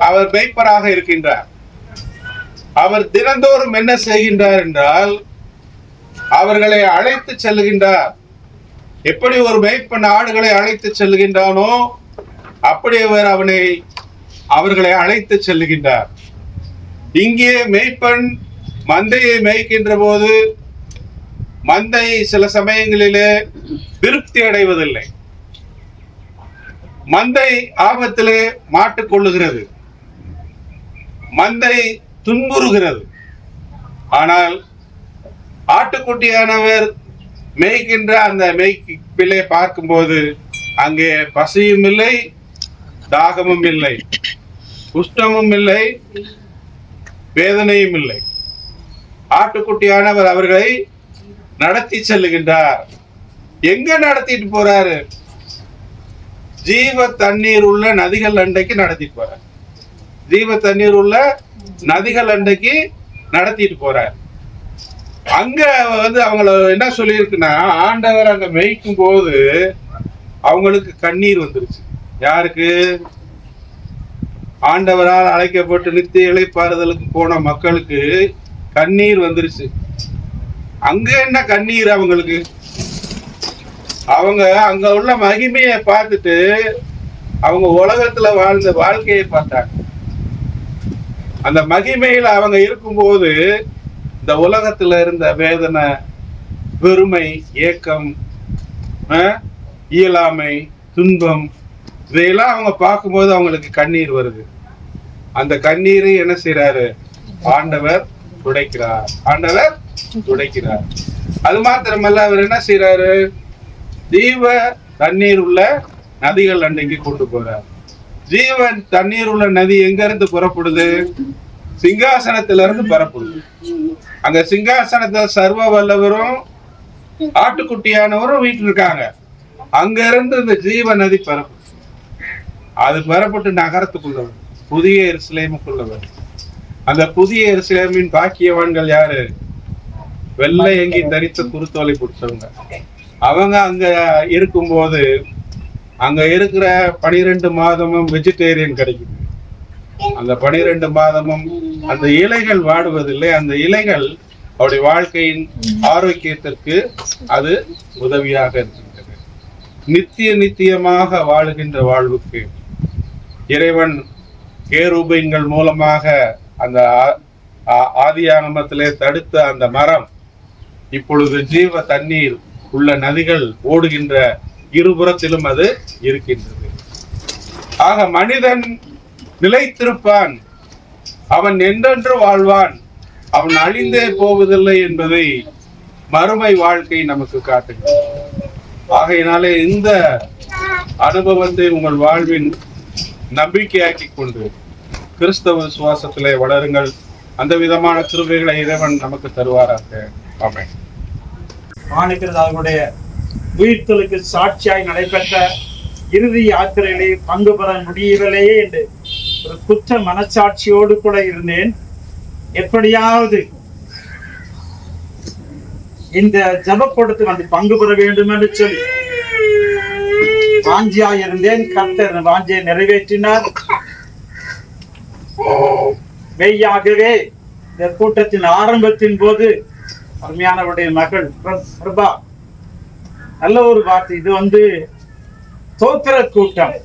அவர் மெய்ப்பராக இருக்கின்றார். அவர் தினந்தோறும் என்ன செய்கின்றார் என்றால், அவர்களை அழைத்து செல்கின்றார். எப்படி ஒரு மெய்ப்பன் ஆடுகளை அழைத்து செல்கின்றானோ அப்படி அவர் அவர்களை அழைத்து செல்கின்றார். இங்கே மெய்ப்பன் மந்தையை மேய்க்கின்ற போது மந்தை சில சமயங்களிலே திருப்தி அடைவதில்லை. மந்தை ஆபத்திலே மாட்டிக்கொள்ளுகிறது, மந்தை துன்புறுகிறது. ஆனால் ஆட்டுக்குட்டியானவர் மேய்க்கின்ற அந்த மேய்ப்பிலே பார்க்கும்போது அங்கே பசியும் இல்லை, தாகமும் இல்லை, குஷ்டமும் இல்லை, வேதனையும் இல்லை. ஆட்டுக்குட்டியானவர் அவர்களை நடத்தி செல்லுகின்றார். எங்க நடத்திட்டு போறாரு? ஜீவ தண்ணீர் உள்ள நதிகள் அண்டைக்கு நடத்திட்டு போறார். ஜீவ தண்ணீர் உள்ள நதிகள் அண்டைக்கு நடத்திட்டு போறார். அங்க அவங்கள என்ன சொல்லியிருக்குன்னா, ஆண்டவர் அங்க மேய்க்கும் போது அவங்களுக்கு கண்ணீர் வந்துருச்சு. யாருக்கு? ஆண்டவரால் அழைக்கப்பட்டு நித்திய இளைப்பாறுதலுக்கு போன மக்களுக்கு கண்ணீர் வந்துருச்சு. அங்க என்ன கண்ணீர் அவங்களுக்கு? அவங்க அங்க உள்ள மகிமையை பார்த்துட்டு அவங்க உலகத்துல வாழ்ந்த வாழ்க்கையை பார்த்தாங்க. அந்த மகிமையில அவங்க இருக்கும்போது இந்த உலகத்துல இருந்த வேதனை, வெறுமை, ஏக்கம், இயலாமை, துன்பம் இதையெல்லாம் அவங்க பார்க்கும்போது அவங்களுக்கு கண்ணீர் வருது. அந்த கண்ணீரை என்ன செய்யறாரு? ஆண்டவர் துடைக்கிறார். ஆண்டவர் துடைக்கிறார். அது மாத்திரமல்ல, அவர் என்ன செய்யறாரு? ஜீவ தண்ணீர் உள்ள நதிகள் அன்றைக்கு கொண்டு போறார். ஜீவன் தண்ணீர் உள்ள நதி எங்க இருந்து புறப்படுது? சிங்காசனத்துல இருந்து புறப்படுது. அங்க சிங்காசனத்துல சர்வ வல்லவரும் ஆட்டுக்குட்டியானவரும் வீட்டில் இருக்காங்க. அங்க இருந்து இந்த ஜீவ நதி புறப்படும். அது புறப்பட்டு நகரத்துக்குள்ளவர், புதிய எருசலேமுக்குள்ளவர். அந்த புதிய எருசலேமின் பாக்கியவான்கள் யாரு? வெள்ளை எங்கி தரித்த குருத்தோலை பிடிச்சவங்க. அவங்க அங்க இருக்கும்போது அங்க இருக்கிற 12 மாதமும் வெஜிடேரியன் கிடைக்குது. அந்த 12 மாதமும் அந்த இலைகள் வாடுவதில்லை. அந்த இலைகள் அவருடைய வாழ்க்கையின் ஆரோக்கியத்திற்கு அது உதவியாக இருக்கின்றது. நித்தியமாக வாழுகின்ற வாழ்வுக்கு இறைவன் கேருபீன்கள் மூலமாக அந்த ஆதியாகமத்திலே தடுத்த அந்த மரம் இப்பொழுது ஜீவ தண்ணீர் உள்ள நதிகள் ஓடுகின்ற இருபுறத்திலும் அது இருக்கின்றது. ஆக மனிதன் நிலைத்திருப்பான், அவன் என்றென்று வாழ்வான், அவன் அழிந்தே போவதில்லை என்பதை மறுமை வாழ்க்கை நமக்கு காட்டுகிறது. ஆகையினாலே இந்த அனுபவத்தை உங்கள் வாழ்வின் நம்பிக்கையாக்கி கொண்டு கிறிஸ்தவ விசுவாசத்திலே வளருங்கள். அந்த விதமான கிருபைகளை இறைவன் நமக்கு தருவாராக. ஆமென். மாணிக்கராஜனுடைய உயிர்த்தலுக்கு சாட்சியாய் நடைபெற்ற இறுதி யாத்திரையிலே பங்கு பெற முடியவில்லையே என்று ஒரு குற்ற மனச்சாட்சியோடு கூட இருந்தேன். எப்படியாவது இந்த ஜபக்கூடத்துக்கு வந்து பங்கு பெற வேண்டும் என்று சொல்லி வாஞ்சியாய் இருந்தேன். கர்த்தர் வாஞ்சியை நிறைவேற்றினார். மெய்யாகவே இந்த கூட்டத்தின் ஆரம்பத்தின் போது அருமையானவருடைய மகள் பிரபா நல்ல ஒரு வார்த்தை, இது தோத்திர கூட்டம்.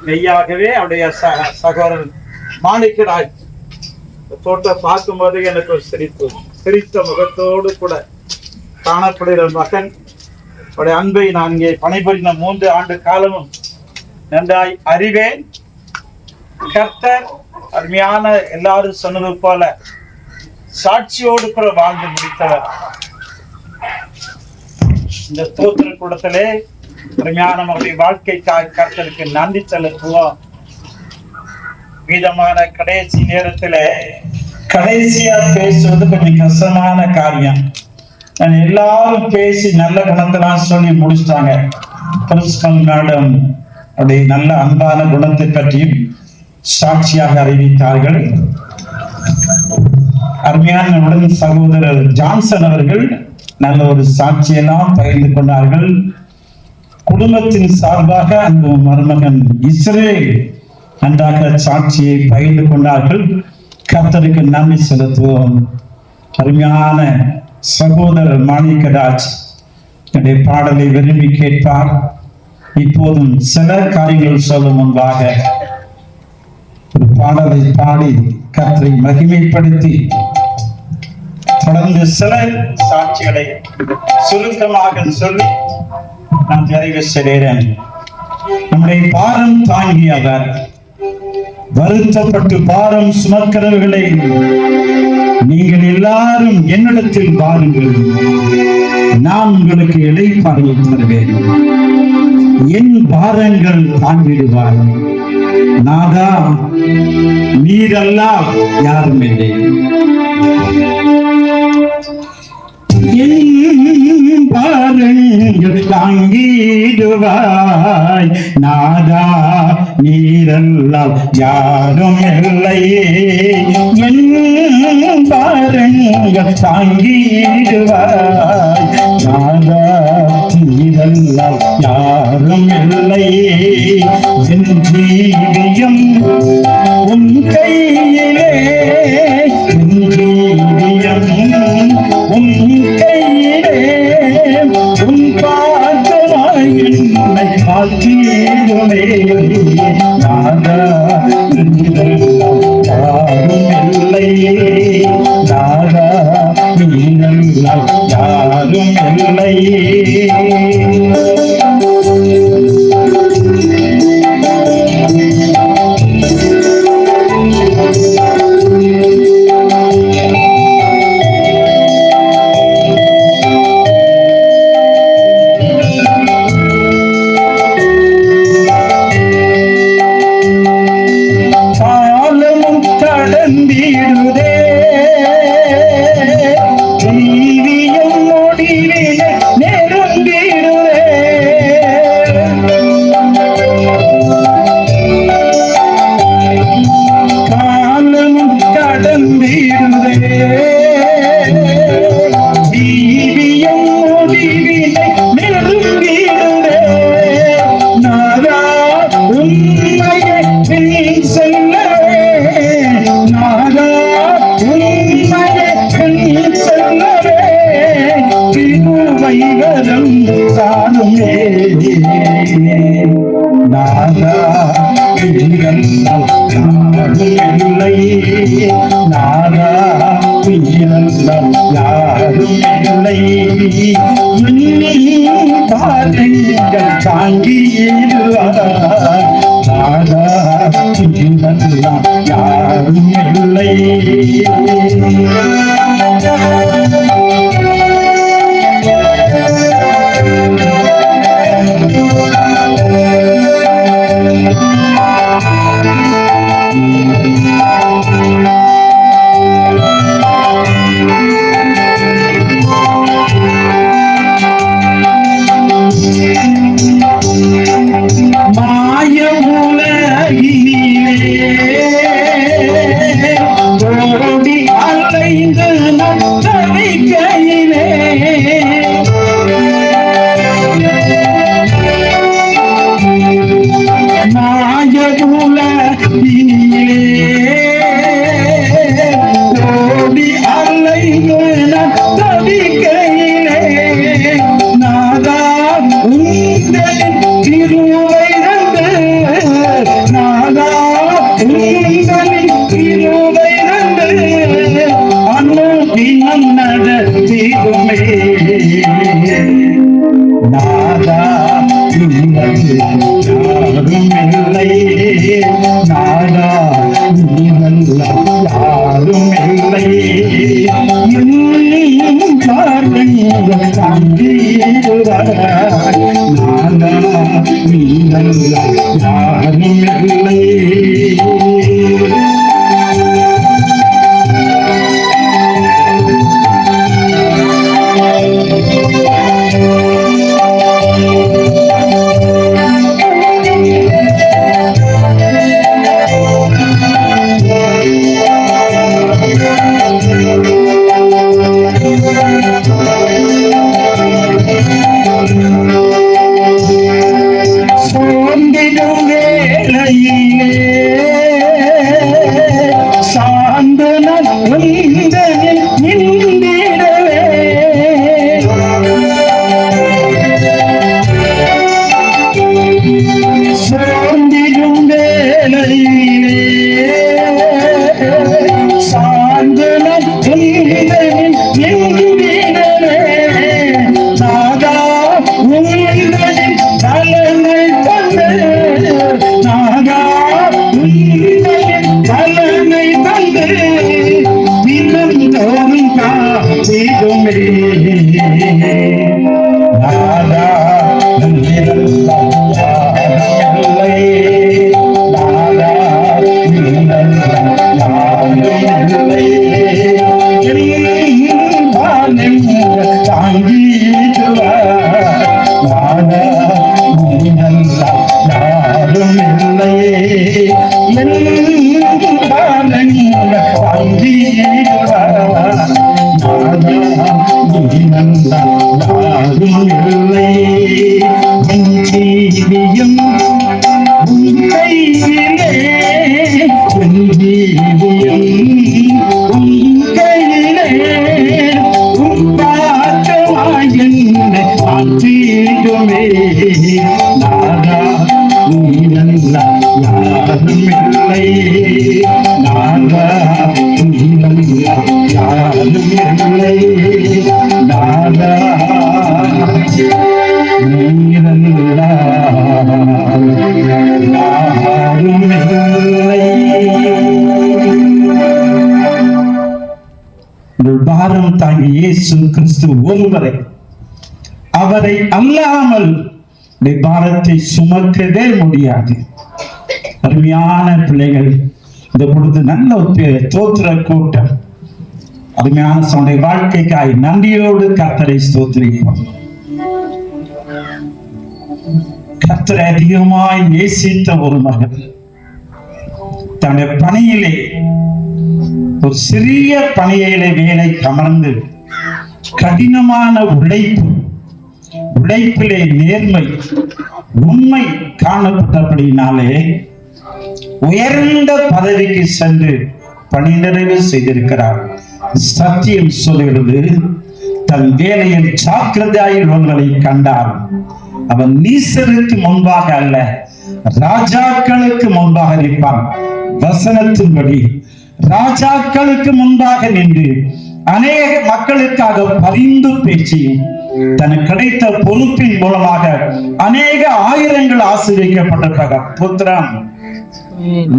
மெய்யாகவே அவருடைய சகோதரன் மாணிக்கராஜ் தோட்டம் பார்க்கும்போது எனக்கு ஒரு சிரித்த முகத்தோடு கூட காணப்படுகிற மகன். அவருடைய அன்பை நான் இங்கே பணிபுரிந்த 3 ஆண்டு காலமும் நன்றாய் அறிவேன். கர்த்தர் அருமையான எல்லாரும் சொன்னது போல சாட்சியோடு கூட வாழ்ந்து முடித்தவர். இந்த தோத்திர கூடத்திலே அருமையான நம்முடைய வாழ்க்கைக்காக கர்த்தருக்கு நன்றி செலுத்துவோம். விதமான கடைசி நேரத்துல கடைசியா பேசுவது கொஞ்சம் கஷ்டமான காரியம். நான் எல்லாரும் பேசி நல்ல குணத்தெல்லாம் சொல்லி முடிச்சிட்டாங்க. பிரின்சிபல் மேடம் அப்படி நல்ல அன்பான குணத்தை பற்றியும் சாட்சியாக அறிவித்தார்கள். அருமையான உடன் சகோதரர் ஜான்சன் அவர்கள் நல்ல ஒரு சாட்சியெல்லாம் பகிர்ந்து கொண்டார்கள். குடும்பத்தின் சார்பாக அந்த மருமகன் இஸ்ரேல் நன்றாக சாட்சியை பகிர்ந்து கொண்டார்கள். கர்த்தருக்கு நன்றி செலுத்துவோம். அருமையான சகோதரர் மாணிக்கராஜ் என்னுடைய பாடலை விரும்பி கேட்பார். இப்போதும் சில காரியங்கள் சொல்லும் முன்பாக ஒரு பாடலை பாடி கர்த்தரை மகிமைப்படுத்தி தொடர்ந்து சில சாட்சிகளை சுருக்கமாக சொல்லி நான் நிறைவு செய்கிறேன். நம்முடைய பாரம் தாங்கியவர், வருத்தப்பட்டு பாரம் சுமக்கிறவர்களை நீங்கள் எல்லாரும் என்னிடத்தில் வாருங்கள், நான் உங்களுக்கு இளைப்பாறுதலை தருவேன், என் பாரங்கள் தாங்கிடுவார். நாதா நீரெல்லாம் யாரும் இல்லை. என் பாரங்கள் தாங்கிடுவாய் நாதா நீரெல்லாம் யாரும் இல்லையே. என் பாரங்கள் தாங்கிடுவாய் நாதா நீரெல்லாம் யாரும் இல்லையே. என் ஜீவியம் உன் கையிலே, என் ஜீவியம் உன் கையிலே, உன் பாதமாய் என்னை காத்திடுமே. நாதா நீரெல்லாம் யாரும் இல்லையே, நாதா நீரெல்லாம் யாரும் இல்லையே. கடந்திடுதே ஜீவியம் முடிவினை நெருங்கிடுதே காலம் கடந்திடுதே ஜீவியம் முடிவினை நெருங்கிடுதே நாதா உண்மையை நீ சொல்லவே நாதா உண்மையை நீ சொல்லவே திருவைகளும் காணுமே நாதா இல்லை நாதா யாரும் இல்லை பாதங்கள் தாங்கிடுவார் நாதா யாரும் இல்லை ஓடி அலைந்து நத்தவிக்கையிலே மாயகுலகினிலே ஓடி அலைந்து நத்தவிக்கையிலே நாதா உந்தனின் திருவை நந்து நாதா உந்தனின் திருவை நந்து அனுதினம் நடத்திடுமே நாதா யாரும் இல்லை நாதா யாரும் இல்லை பார்வைகள் தாங்கிடுவார் நாதா யாரும் இல்லை சோர்ந்திடும் வேளையிலே சார்ந்து நந்தனில் நின்றிடவே சோர்ந்திடும் வேளையிலே சார்ந்து நந்தனில் நின்றிடவே நாதா உந்தனின் பலனை தந்து நாதா உந்தனின் பலனை தந்து தினந்தோறும் காத்திடுமே நாதா இல்லை நாதா ஜீவியம் கையிலே ஜீவியம் கையிலே பாட்டமாயின்னை ஆற்றிடுமே நாதா யாரும் இல்லை நாதா யாரும் இல்லை நாதா பாரம் தாங்கி இயேசு கிறிஸ்து ஒருவரை அவரை அல்லாமல் பாரத்தை சுமக்கவே முடியாது. அருமையான பிள்ளைகள், இந்த பொழுது நல்ல ஒரு தோத்திர கூட்டம் அருமையான சனுடைய வாழ்க்கைக்காய் நன்றியோடு கர்த்தரை ஸ்தோத்திரிப்போம். கர்த்தரை அதிகமாய் நேசித்த ஒரு மகன் தன்னுடைய பணியிலே ஒரு சிறிய பணியிலே வேலை அமர்ந்து கடினமான உழைப்பிலே நேர்மை உண்மை காணப்பட்டபடினாலே உயர்ந்த பதவிக்கு சென்று பணி நிறைவு செய்திருக்கிறார். சத்தியம் சொல்கிறது, தன் வேலையில் ஜாக்கிரதையாயிருவங்களை கண்டார். அவன் நீசருக்கு முன்பாக அல்ல, ராஜாக்களுக்கு முன்பாக நிற்பான். வசனத்தின்படி ராஜாக்களுக்கு முன்பாக நின்று அநேக மக்களுக்காக பரிந்து பேசி தனக்கு கிடைத்த பொறுப்பின் மூலமாக அநேக ஆயிரங்கள் ஆசீர்வதிக்கப்பட்டிருக்காங்க. புத்திரம்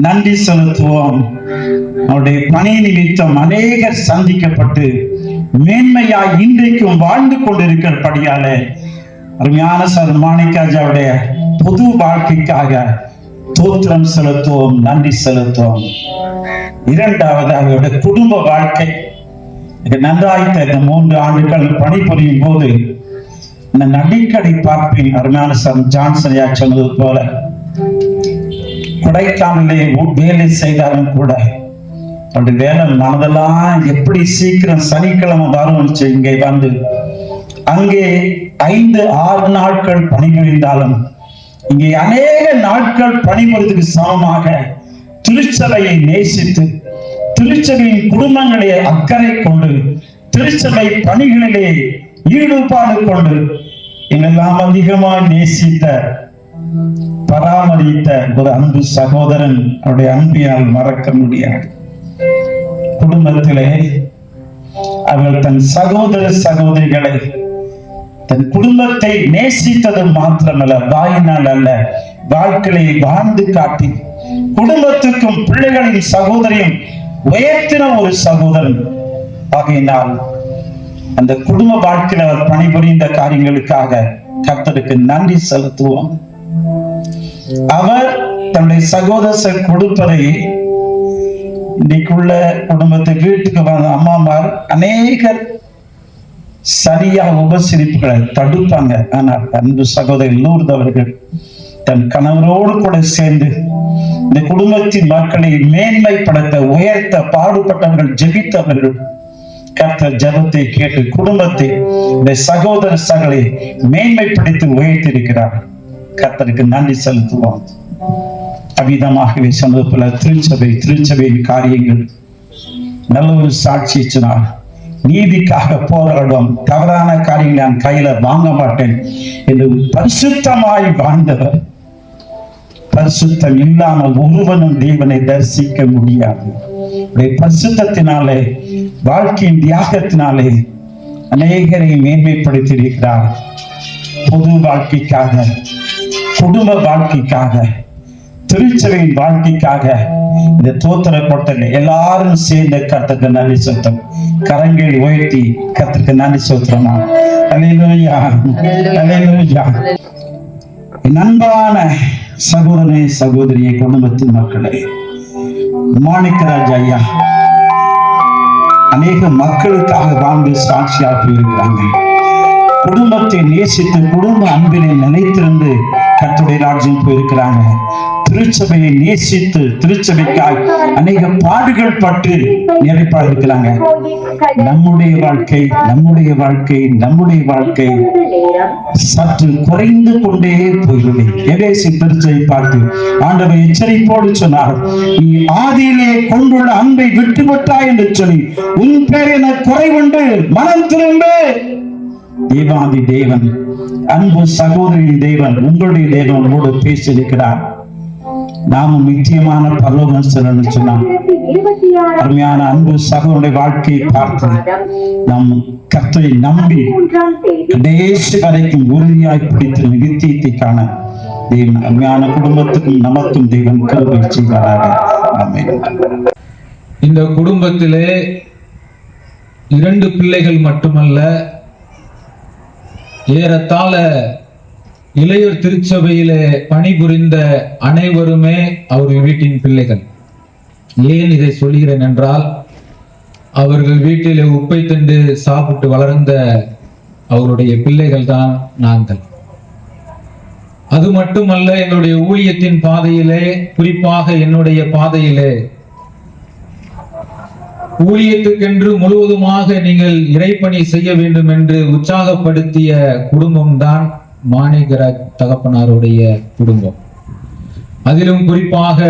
நன்றி செலுத்துவோம். அவருடைய பணி நிமித்தம் அநேகர் சந்திக்கப்பட்டு மேன்மையாய் இன்றைக்கும் வாழ்ந்து கொண்டிருக்கிறபடியால அருமையான சார் மாணிக்கராஜாவுடைய பொது வாழ்க்கைக்காக தோத்திரம் செலுத்துவோம், நன்றி செலுத்துவோம். இரண்டாவது அவருடைய குடும்ப வாழ்க்கை நன்றாய்த்த இந்த 3 ஆண்டுகள் பணிபுரியும் போது நான் அடிக்கடி பார்ப்பேன். அருமையான சார் ஜான்சனியா சொன்னது போல கொடைக்கானலே வேலை செய்தாலும் கூட அவருடைய வேலை மனதெல்லாம் எப்படி சீக்கிரம் சனிக்கிழமை வரும் இங்கே வந்து அங்கே 5-6 நாட்கள் பணிபுரிந்தாலும் இங்கே அநேக நாட்கள் பணிபுரிவதற்கு சமமாக திருச்சபையை நேசித்து திருச்சபையின் குடும்பங்களை அக்கறை கொண்டு திருச்சபை பணிகளிலே ஈடுபாடு கொண்டு எங்கெல்லாம் அதிகமாக நேசித்த பராமரித்த ஒரு அன்பு சகோதரன். அவருடைய அன்பினால் மறக்க முடியாது. குடும்பத்திலே அவர்கள் தன் சகோதர சகோதரிகளை தன் குடும்பத்தை நேசித்தது மாத்திரமல்ல, வாயினால் அல்ல, வாழ்க்கையை வாழ்ந்து காட்டி குடும்பத்துக்கும் பிள்ளைகளின் சகோதரியும் உயர்த்தின ஒரு சகோதரன். ஆகையினால் அந்த குடும்ப வாழ்க்கையில் அவர் பணிபுரிந்த காரியங்களுக்காக கர்த்தருக்கு நன்றி செலுத்துவோம். அவர் தன்னுடைய சகோதரர் கொடுப்பதை இன்னைக்குள்ள குடும்பத்தை வீட்டுக்கு வந்த அம்மாமார் அநேகர் சரியா உபசரிப்புகளை தடுப்பாங்க. ஆனால் அன்பு சகோதரி லூர்து அவர்கள் தன் கணவரோடு கூட சேர்ந்து இந்த குடும்பத்தின் மக்களை மேன்மைப்படுத்த உயர்த்த பாடுபட்டவர்கள், ஜெபித்தவர்கள். கர்த்தர் ஜெபத்தை கேட்டு குடும்பத்தை இந்த சகோதர சகளை மேன்மைப்படுத்தி உயர்த்திருக்கிறார். கர்த்தருக்கு நன்றி செலுத்துவோம். அவிதமாகவே சொன்னது போல திருச்சபையின் காரியங்கள் நல்ல ஒரு சாட்சி சொன்னார். நீதிக்காக போராடும், தவறான காரியங்களை நான் கையில வாங்க மாட்டேன் என்று பரிசுத்தமாய் வாழ்ந்தவர். பரிசுத்தம் இல்லாமல் ஒருவனும் தேவனை தரிசிக்க முடியாது. பரிசுத்தத்தினாலே, வாழ்க்கையின் தியாகத்தினாலே அநேகரை மேன்மைப்படுத்தி இருக்கிறார். பொது வாழ்க்கைக்காக, குடும்ப வாழ்க்கைக்காக, திருச்சபையின் வாழ்க்கைக்காக இந்த தோத்திர கொட்டலை எல்லாரும் சேர்ந்த கர்த்தருக்கு நன்றி செலுத்தும். கரங்களை உயர்த்தி கர்த்தருக்கு நன்றி செலுத்துறோம். அல்லேலூயா, அல்லேலூயா. என் அன்பான சகோதரனே, சகோதரியை, குடும்பத்தின் மக்களே, மாணிக்கராஜ் ஐயா அநேக மக்களுக்காக வாழ்ந்து சாட்சியாக போயிருக்கிறாங்க. குடும்பத்தை நேசித்து குடும்ப அன்பினை நிலைத்திருந்து கர்த்தருடைய ராஜ்யம் போயிருக்கிறாங்க. திருச்சபையை நேசித்து திருச்சபைக்காய் அநேக பாடுகள் பட்டு நிறைப்பாக இருக்கிறாங்க. நம்முடைய வாழ்க்கை சற்று குறைந்து கொண்டே போகிறது. எபேசு திருச்சபை பார்த்து ஆண்டவர் எச்சரிப்போடு சொன்னார், நீ ஆதியிலே கொண்டுள்ள அன்பை விட்டுவிட்டாய் என்று சொல்லி உன் பேர் என குறைவுண்டு மனம் திரும்ப. தேவாதி தேவன், அன்பு சகோதரியின் தேவன், உங்களுடைய தேவன் உங்களோடு பேசியிருக்கிறார். நாமும் நிச்சயமான பரலோகம் செல்லணும்னு சொன்னார். அருமையான அன்பு சகோதரனுடைய வாழ்க்கையை பார்த்து நம் கர்த்தரை நம்பி கடைசி வரைக்கும் உறுதியாய் பிடித்து நித்தியத்தை காண தேவன் அருமையான குடும்பத்துக்கும் நமக்கும் தேவன் கிருபை செய்வாராக. ஆமென். இந்த குடும்பத்திலே 2 பிள்ளைகள் மட்டுமல்ல, ஏறத்தாழ இளையோர் திருச்சபையிலே பணிபுரிந்த அனைவருமே அவர்கள் வீட்டின் பிள்ளைகள். ஏன் இதை சொல்கிறேன் என்றால், அவர்கள் வீட்டிலே உப்பை தின்று சாப்பிட்டு வளர்ந்த அவருடைய பிள்ளைகள் தான் நாங்கள். அது மட்டுமல்ல, என்னுடைய ஊழியத்தின் பாதையிலே, குறிப்பாக என்னுடைய பாதையிலே, ஊழியத்துக்கென்று முழுவதுமாக நீங்கள் இறைப்பணி செய்ய வேண்டும் என்று உற்சாகப்படுத்திய குடும்பம்தான் மாணிக்கராஜ் தகப்பனாருடைய குடும்பம். அதிலும் குறிப்பாக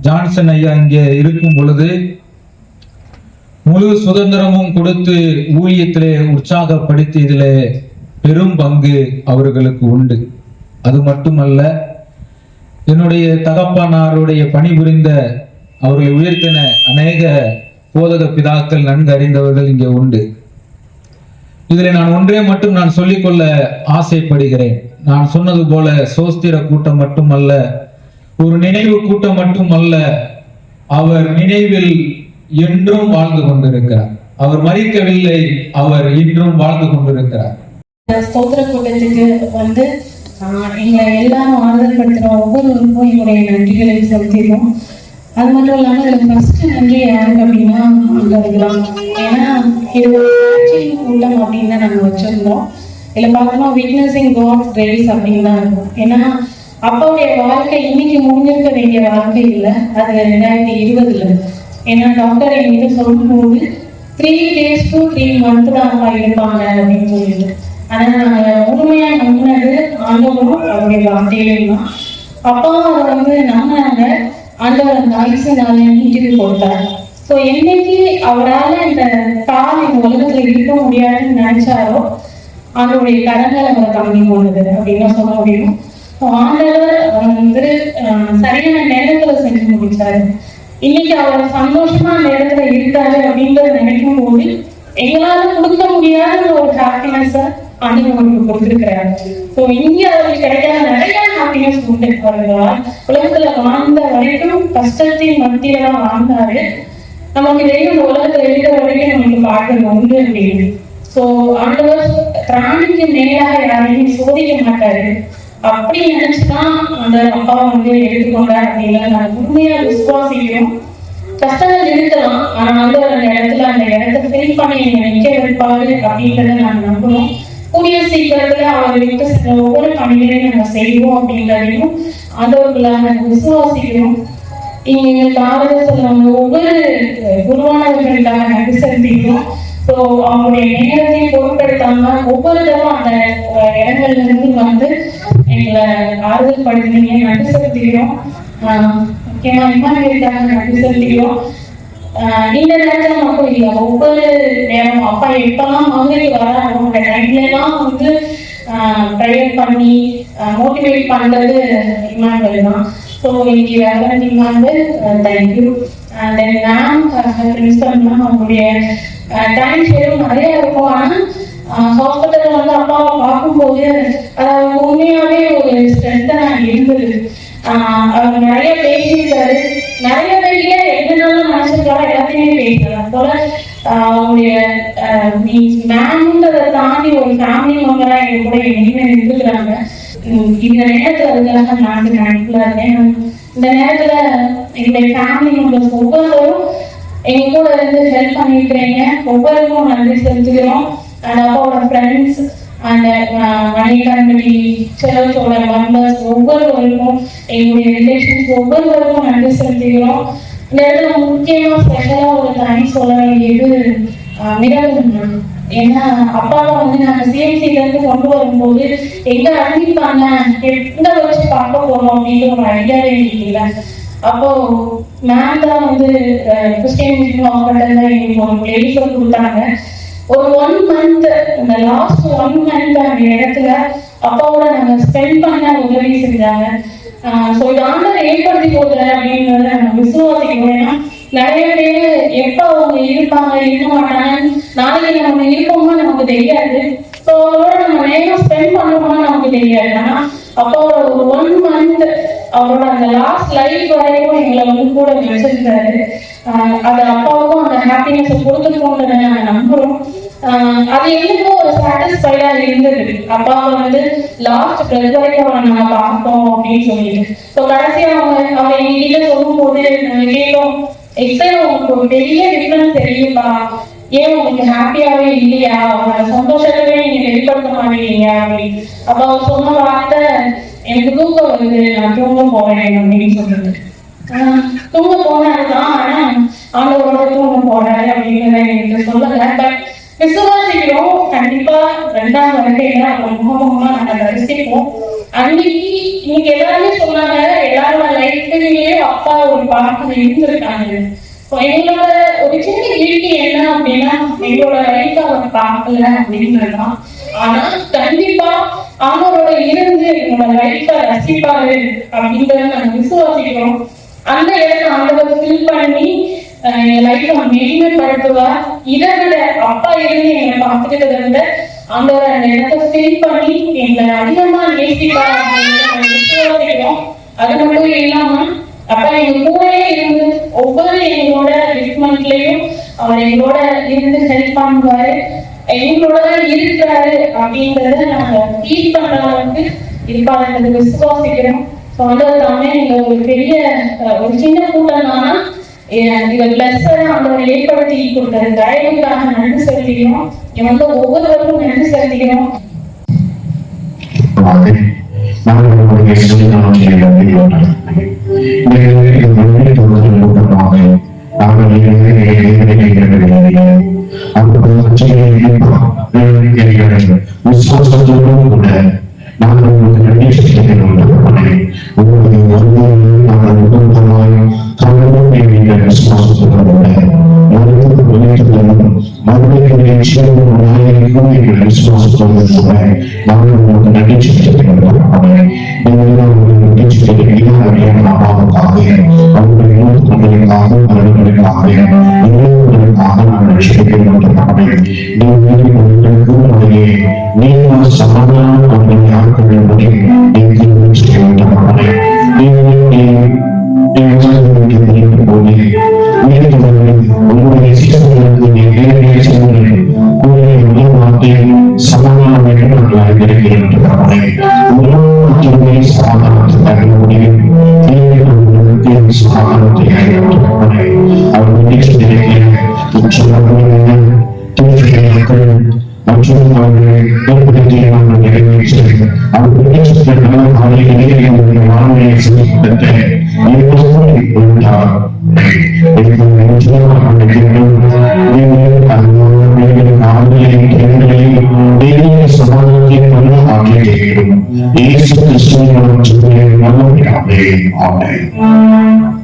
ஜான்சன் ஐயா இங்கே இருக்கும் பொழுது முழு சுதந்திரமும் கொடுத்து ஊழியத்திலே உற்சாகப்படுத்தியதிலே பெரும் பங்கு அவர்களுக்கு உண்டு. அது மட்டுமல்ல, என்னுடைய தகப்பனாருடைய பணிபுரிந்த, அவர்களை உயர்த்தின அநேக போதக பிதாக்கள் நன்கு அறிந்தவர்கள் இங்கே உண்டு. இதில் நான் ஒன்றே மட்டும் நான் சொல்லிக்கொள்ள ஆசைப்படுகிறேன். நான் சொன்னது போல சோஸ்திர கூட்டம் மட்டுமல்ல, ஒரு நினைவு கூட்டம் மட்டுமல்ல, அவர் நினைவில் என்றும் வாழ்ந்து கொண்டிருக்கிறார். அவர் மரிக்கவில்லை, அவர் இன்றும் வாழ்ந்து கொண்டிருக்கிறார். ஸ்தோத்திர கூட்டத்துக்கு வந்து எங்களை எல்லாரும் ஆறுதல் படுத்துகிற ஒவ்வொருவருக்கும் எங்களுடைய நன்றிகளை செலுத்திடுவோம். அது மட்டும் இல்லாமல் இதில் ஃபர்ஸ்ட் நன்றி யாருக்கு அப்படின்னா ஆண்டவர்களாம். ஏன்னா இது ஒரு கூட்டம் அப்படின்னு தான் நாங்கள் வச்சிருந்தோம். இதில் பார்த்தோம்னா விட்னஸிங் காட்ஸ் கிரேஸ் அப்படின்னு தான் இருக்கும். ஏன்னா அப்பாவுடைய வாழ்க்கை இன்னைக்கு முடிஞ்சிருக்க வேண்டிய வாழ்க்கை இல்லை, அது 2020. ஏன்னா டாக்டர் எங்கிட்ட சொல்லும்போது 3 days to 3 months தான் அப்பா இருப்பாங்க அப்படின்னு சொல்லிட்டு. ஆனால் நாங்கள் முழுமையாக நம்பினது ஆண்டவரும் அவருடைய வார்த்தையிலையும் தான். அப்பா அதை வந்து நம்பினாங்க. ஆண்டவர் அந்த ஆயுசனால நீட்டிட்டு கொடுத்தார். ஸோ என்னைக்கு அவரால் இந்த கால் இந்த உலகத்தில் இருக்க முடியாதுன்னு நினைச்சாரோ அவருடைய கடன்கள் அவரை கம்மி போனது அப்படின்னு சொல்ல முடியும். ஆண்டவர் அவர் வந்து சரியான நேரத்துல செஞ்சு முடிச்சாரு. இன்னைக்கு அவர் சந்தோஷமா அந்த இடத்துல இருக்காரு அப்படின்றத நினைக்கும் போது எங்களால கொடுக்க முடியாத ஒரு ஹாப்பினஸ் ஆண்டவருக்கு கொடுத்துருக்கிறாரு. ஸோ இங்க அவருக்கு கிடைக்காத நிறைய ஹாப்பினஸ் உண்டு. அவர்களால் உலகத்துல வாழ்ந்த வரைக்கும் கஷ்டத்தின் மத்தியில தான் வாழ்ந்தாரு. நமக்கு தெரியும் இந்த உலகத்துல இருக்கிற வரைக்கும் நமக்கு பாட்டு உண்டு அப்படின்னு. ஸோ ஆண்டவர் பிராணிக்கு நேராக யாரையும் சோதிக்க மாட்டாரு. அப்படி நினைச்சுதான் அந்த அப்பா வந்து எடுத்துக்கொண்டார் அப்படின்னு நான் உண்மையா விசுவாசிக்கிறோம். கஷ்டங்கள் இருக்கலாம், ஆனா வந்து அந்த இடத்துல அந்த இடத்த ஃபில் பண்ணி நிக்க வைப்பாரு அப்படின்றத நாங்க நம்புறோம். கூடிய சீக்கிரத்துல அவர் விட்டு சென்ற ஒவ்வொரு பணிகளையும் நாங்க செய்வோம் அப்படின்றதையும் ஆண்டவர்களாக விசுவாசிக்கிறோம். இங்க எங்களுக்கு ஆறுதல் சொல்லுவாங்க ஒவ்வொரு குருவானவர்களுக்காக நன்றி செலுத்திக்கிறோம். ஸோ அவங்களுடைய நேரத்தை பொருட்படுத்தாம ஒவ்வொரு தரம் அந்த இடங்கள்ல இருந்து வந்து எங்களை ஆறுதல் படுத்துறீங்க, நன்றி செலுத்திக்கிறோம். முக்கியமா இம்மானுவேலுக்காக நன்றி செலுத்திக்கிறோம். இந்த நேரத்துல மட்டும் இல்லை, ஒவ்வொரு நேரம் அப்பா எப்பெல்லாம் மாதிரி வராங்க அந்த டைம்ல எல்லாம் வந்து ப்ரேயர் பண்ணி மோட்டிவேட் பண்றது இம்மானுவேல் தான். ஸோ இன்னைக்கு வேற இம்மானுவேல் தேங்க்யூ. தென் மேம் பிரின்சிபல் மேம் அவங்களுடைய டைம் ஷேரும் நிறைய இருக்கும். ஆனா ஹாஸ்பிட்டல் வந்து அப்பாவை பார்க்கும்போது அதாவது உண்மையாவே ஒரு ஸ்ட்ரென்த்தா இருந்தது. அவர் நிறைய பேசியிருக்காரு. நிறைய பேர்கிட்ட எதுனாலும் மனசுக்காக எல்லாத்தையுமே பேசுறாரு போல. அவங்களுடைய மேம்ன்றதை தாண்டி ஒரு ஃபேமிலி மெம்பரா எங்க கூட இனிமே இருந்துக்கிறாங்க. இந்த நேரத்துல அதுக்காக நான் நினைக்கல. இந்த நேரத்துல எங்களுடைய ஃபேமிலி மெம்பர்ஸ் ஒவ்வொருவரும் எங்க கூட இருந்து ஹெல்ப் பண்ணிருக்கிறீங்க. ஒவ்வொருவரும் நன்றி செலுத்துகிறோம். அந்த அப்பாவோட ஃப்ரெண்ட்ஸ் அந்த மணிகண்டி சர்ச்சோட மெம்பர்ஸ் ஒவ்வொருவருக்கும், எங்களுடைய ரிலேஷன்ஸ் ஒவ்வொருவருக்கும் நன்றி செலுத்துகிறோம். இந்த இடத்துல முக்கியமா ஸ்பெஷலா ஒரு தனி சொல்ல வேண்டியது மிரவல். ஏன்னா அப்பாவை வந்து நாங்க சிஎம்சில இருந்து கொண்டு வரும்போது எங்க அனுப்பிப்பாங்க, எந்த வச்சு பார்க்க போறோம் அப்படிங்கிற ஒரு ஐடியாவே இல்லை. அப்போ மேம் தான் வந்து கிறிஸ்டியன் ஹாஸ்பிட்டல்ல எங்களுக்கு ஒரு பிளேஸ் கொடுத்தாங்க. ஒரு 1 month, இந்த லாஸ்ட் 1 month அந்த இடத்துல அப்பாவோட நாங்க ஸ்பெண்ட் பண்ண உதவி செஞ்சாங்க. ஸோ இது ஆண்டவர் ஏற்படுத்தி கொடுக்குற அப்படின்றத நாங்கள் விசுவாசிக்கிறோம். ஏன்னா நிறைய பேர் எப்போ அவங்க இருப்பாங்க இருக்க மாட்டாங்க, நாளைக்கு நம்ம இருப்போமா நமக்கு தெரியாது. ஸோ அவரோட நம்ம நேரம் ஸ்பெண்ட் பண்ணுவோமா நமக்கு தெரியாது. ஆனா அப்பாவோட ஒரு 1 month அவரோட அந்த லாஸ்ட் லைஃப் வரைக்கும் எங்களை வந்து கூட வச்சிருக்காரு. அது அப்பாவுக்கும் அந்த ஹாப்பினஸ் கொடுத்துருக்கோன்றதை நாங்கள் நம்புறோம். அது எங்களுக்கும் ஒரு சாட்டிஸ்ஃபைடா இருந்தது. அப்பாவை வந்து லாஸ்ட் பிளஸ் வரைக்கும் அவரை நாங்க பார்த்தோம் அப்படின்னு சொல்லிட்டு. ஸோ கடைசியா அவங்க எங்ககிட்ட சொல்லும் போது நாங்க கேட்டோம், எக்ஸைட் உங்களுக்கு ஒரு பெரிய டிஃபரன்ஸ் தெரியுமா, ஏன் உங்களுக்கு ஹாப்பியாவே இல்லையா, உங்களோட சந்தோஷத்தையே நீங்க வெளிப்படுத்த மாட்டீங்க அப்படின்னு. அப்ப அவர் சொன்ன வார்த்தை, எனக்கு தூக்கம் வருது, நான் தூங்க போறேன் அப்படின்னு சொல்றது. தூங்க போனாருதான், ஆனா ஆண்டவரோட தூங்க போறாரு அப்படிங்கிறத எனக்கு சொல்லல. பட் விசுவாசிக்கிறோம், கண்டிப்பா 2ஆம் வருகையில அவர் முகமுகமா நாங்க தரிசிப்போம். அன்னைக்கு இன்னைக்கு எல்லாருமே சொன்னாங்க, எல்லாரோட லைஃப்லயும் அப்பா ஒரு பாடத்துல இருந்திருக்காங்க. எங்களோட ஒரு சின்ன கேள்வி என்ன அப்படின்னா, எங்களோட லைஃப் அவர் பார்க்கல அப்படின்றதுதான். ஆனா கண்டிப்பா அவரோட இருந்து எங்களோட லைஃப ரசிப்பாரு அப்படின்றத நாங்க விசுவாசிக்கிறோம். அந்த இடத்துல ஆண்டவர் ஃபில் பண்ணி லைஃப மேன்மைப்படுத்துவார். இதை விட அப்பா இருந்து எங்களை பார்த்துக்கிறத விட ஆண்டவர் அந்த இடத்த ஃபில் பண்ணி எங்களை அதிகமா நேசிப்பார் அப்படின்னு விசுவாசிக்கிறோம். அது மட்டும் இல்லாம அப்பா எங்க கூடவே இருந்து ஒவ்வொரு எங்களோட ட்ரீட்மெண்ட்லயும் அவர் எங்களோட இருந்து ஹெல்ப் பண்ணுவாரு, எங்களோட தான் இருக்கிறாரு அப்படின்றத நாங்க ஃபீல் பண்ற அளவுக்கு இருப்பாருன்றது விசுவாசிக்கிறோம். சொந்தத்தாமே எங்க ஒரு பெரிய ஒரு சின்ன கூட்டம் தானா இதை பிளஸ் அவங்களை ஏற்படுத்தி கொடுத்த தயவுக்காக நன்றி செலுத்திக்கிறோம். இங்க வந்து ஒவ்வொருவருக்கும் நன்றி செலுத்திக்கிறோம். Amen.